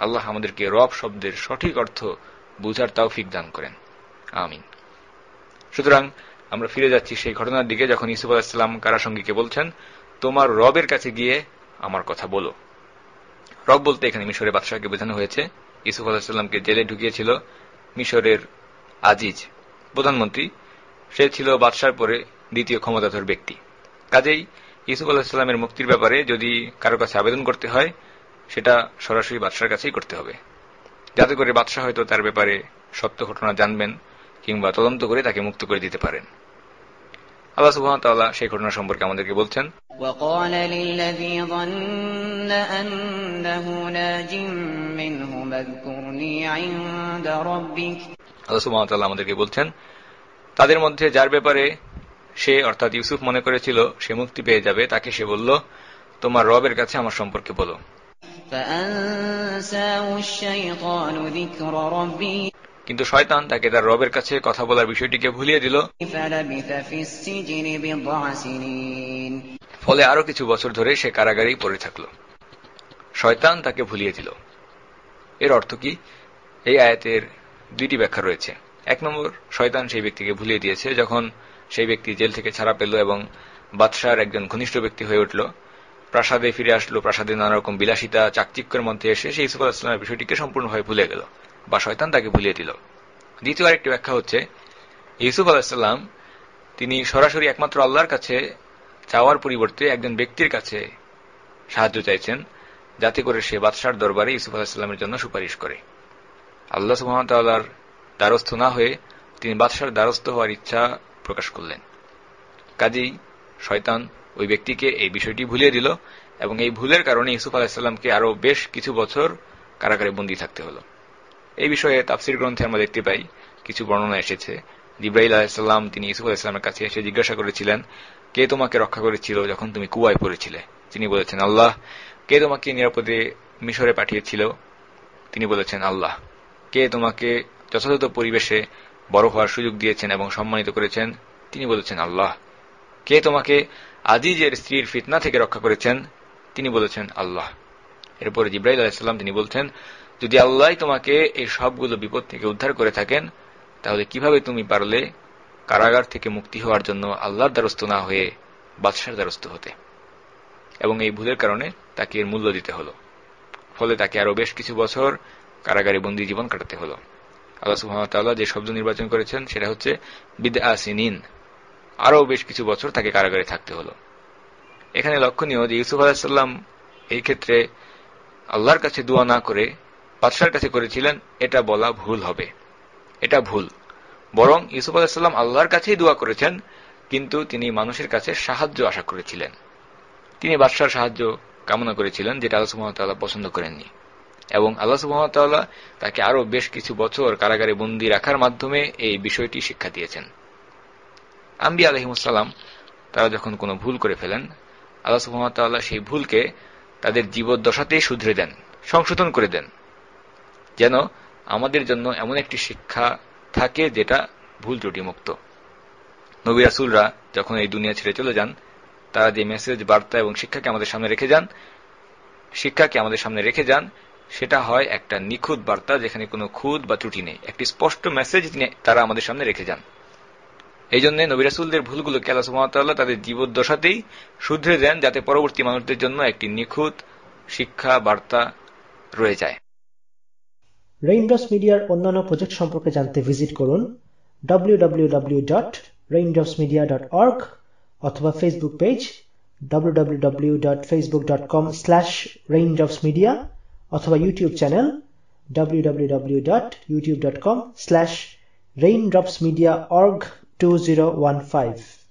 আল্লাহ আমাদেরকে রব শব্দের সঠিক অর্থ বুঝার তৌফিক দান করেন, আমিন। সুতরাং আমরা ফিরে যাচ্ছি সেই ঘটনার দিকে যখন ইউসুফ আলাইহিস সালাম কারাসঙ্গীকে বলছেন তোমার রবের কাছে গিয়ে আমার কথা বলো। রব বলতে এখানে মিশরের বাদশাহকে বোঝানো হয়েছে। ইউসুফ আলাইহিস সালামকে জেলে ঢুকিয়েছিল মিশরের আজিজ, প্রধানমন্ত্রী। সে ছিল বাদশার পরে দ্বিতীয় ক্ষমতাধর ব্যক্তি। কাজেই ইউসুফ আলাইহিস সালামের মুক্তির ব্যাপারে যদি কারো কাছে আবেদন করতে হয়, সেটা সরাসরি বাদশার কাছেই করতে হবে, যাতে করে বাদশাহ হয়তো তার ব্যাপারে সত্য ঘটনা জানবেন কিংবা তদন্ত করে তাকে মুক্ত করে দিতে পারেন। আল্লাহ সুবহানাহু ওয়া তাআলা সেই ঘটনা সম্পর্কে আমাদেরকে বলছেন وقال للذي ظن أنه ناج منهم اذكرني عند ربك আল্লাহ সুবহানাহু ওয়া তাআলা আমাদেরকে বলছেন তাদের মধ্যে যার ব্যাপারে সে অর্থাৎ ইউসুফ মনে করেছিল সে মুক্তি পেয়ে যাবে, তাকে সে বলল তোমার রবের কাছে আমার সম্পর্কে বলো। فأنساه الشيطان ذكر ربه কিন্তু শয়তান তাকে তার রবের কাছে কথা বলার বিষয়টিকে ভুলিয়ে দিল, فلبث في السجن بضع سنين ফলে আরো কিছু বছর ধরে সে কারাগারেই পড়ে থাকল। শয়তান তাকে ভুলিয়ে দিল। এর অর্থ কি? এই আয়াতের দুইটি ব্যাখ্যা রয়েছে। এক নম্বর, শয়তান সেই ব্যক্তিকে ভুলিয়ে দিয়েছে যখন সেই ব্যক্তি জেল থেকে ছাড়া পেল এবং বাদশার একজন ঘনিষ্ঠ ব্যক্তি হয়ে উঠল, প্রাসাদে ফিরে আসলো, প্রাসাদে নানা রকম বিলাসিতা চাকচিক্যের মধ্যে এসে সেই ইউসুফ আলাইহিস সালামের বিষয়টিকে সম্পূর্ণভাবে ভুলে গেল। বা শয়তান তাকে ভুলিয়ে দিল। দ্বিতীয় আরেকটি ব্যাখ্যা হচ্ছে, ইউসুফ আলাইহিসসালাম তিনি সরাসরি একমাত্র আল্লাহর কাছে চাওয়ার পরিবর্তে একজন ব্যক্তির কাছে সাহায্য চাইছেন, যাতে করে সে বাদশার দরবারে ইউসুফ আলাইহিসসালামের জন্য সুপারিশ করে। আল্লাহ সুবহানাহু ওয়া তাআলার দ্বারস্থ না হয়ে তিনি বাদশার দ্বারস্থ হওয়ার ইচ্ছা প্রকাশ করলেন। কাজেই শয়তান ওই ব্যক্তিকে এই বিষয়টি ভুলিয়ে দিল এবং এই ভুলের কারণে ইউসুফ আলাইহিসসালামকে আরো বেশ কিছু বছর কারাগারে বন্দী থাকতে হলো। এই বিষয়ে তাফসীর গ্রন্থে আমরা দেখতে পাই কিছু বর্ণনা এসেছে। জিবরাইল আলাইহিসসালাম তিনি ইউসুফ আলাইহিসসালামের কাছে এসে জিজ্ঞাসা করেছিলেন, কে তোমাকে রক্ষা করেছিল যখন তুমি কুয়ায় পড়েছিলে? তিনি বলেছেন, আল্লাহ। কে তোমাকে নিরাপদে মিশরে পাঠিয়েছিল? তিনি বলেছেন, আল্লাহ। কে তোমাকে যথাযথ পরিবেশে বড় হওয়ার সুযোগ দিয়েছেন এবং সম্মানিত করেছেন? তিনি বলেছেন, আল্লাহ। কে তোমাকে আজিজের স্ত্রীর ফিতনা থেকে রক্ষা করেছেন? তিনি বলেছেন, আল্লাহ। এরপরে জিবরাইল আলাইহিস সালাম তিনি বলছেন, যদি আল্লাহ তোমাকে এই সবগুলো বিপদ থেকে উদ্ধার করে থাকেন, তাহলে কিভাবে তুমি পারলে কারাগার থেকে মুক্তি হওয়ার জন্য আল্লাহর দ্বারস্থ না হয়ে বাদশার দ্বারস্থ হতে? এবং এই ভুলের কারণে তাকে এর মূল্য দিতে হলো। ফলে তাকে আরো বেশ কিছু বছর কারাগারে বন্দী জীবন কাটাতে হলো। আল্লাহ সুবহানাহু ওয়া তাআলা যে শব্দ নির্বাচন করেছেন সেটা হচ্ছে বিদআ সিনিন, আরো বেশ কিছু বছর তাকে কারাগারে থাকতে হলো। এখানে লক্ষণীয় যে ইউসুফ আলাইহিস সালাম এই ক্ষেত্রে আল্লাহর কাছে দোয়া না করে বাদশার কাছে করেছিলেন, এটা বলা ভুল হবে। এটা ভুল। বরং ইউসুফ আলাইহিস সালাম আল্লাহর কাছেই দোয়া করেছেন, কিন্তু তিনি মানুষের কাছে সাহায্য আশা করেছিলেন। তিনি বাদশার সাহায্য কামনা করেছিলেন, যেটা আল্লাহ সুবহানাহু ওয়া তাআলা পছন্দ করেননি। এবং আল্লাহ সুবহানাহু ওয়া তাআলা তাকে আরো বেশ কিছু বছর কারাগারে বন্দী রাখার মাধ্যমে এই বিষয়টি শিক্ষা দিয়েছেন। আম্বিয়া আলাইহিমুস সালাম তারা যখন কোনো ভুল করে ফেলেন, আল্লাহ সুবহানাহু ওয়া তাআলা সেই ভুলকে তাদের জীবদ্দশাতেই শুধরে দেন, সংশোধন করে দেন, যেন আমাদের জন্য এমন একটি শিক্ষা থাকে যেটা ভুল ত্রুটি মুক্ত। নবী রাসূলরা যখন এই দুনিয়া ছেড়ে চলে যান, তারা যে মেসেজ, বার্তা এবং শিক্ষাকে আমাদের সামনে রেখে যান সেটা হয় একটা নিখুঁত বার্তা, যেখানে কোনো খুঁত বা ত্রুটি নেই। একটি স্পষ্ট মেসেজ তারা আমাদের সামনে রেখে যান। এই জন্য নবী রাসূলদের ভুলগুলোকে আল্লাহ সুবহানাহু ওয়া তাআলা তাদের জীবদ্দশাতেই শুধরে দেন, যাতে পরবর্তী মানুষদের জন্য একটি নিখুঁত শিক্ষা বার্তা রয়ে যায়। রেইনড্রপস মিডিয়ার অন্যান্য প্রজেক্ট সম্পর্কে জানতে ভিজিট করুন www.raindropsmedia.org অথবা ফেসবুক পেজ www.facebook.com/raindropsmedia অথবা ইউটিউব চ্যানেল www.youtube.com/raindropsmediaorg2015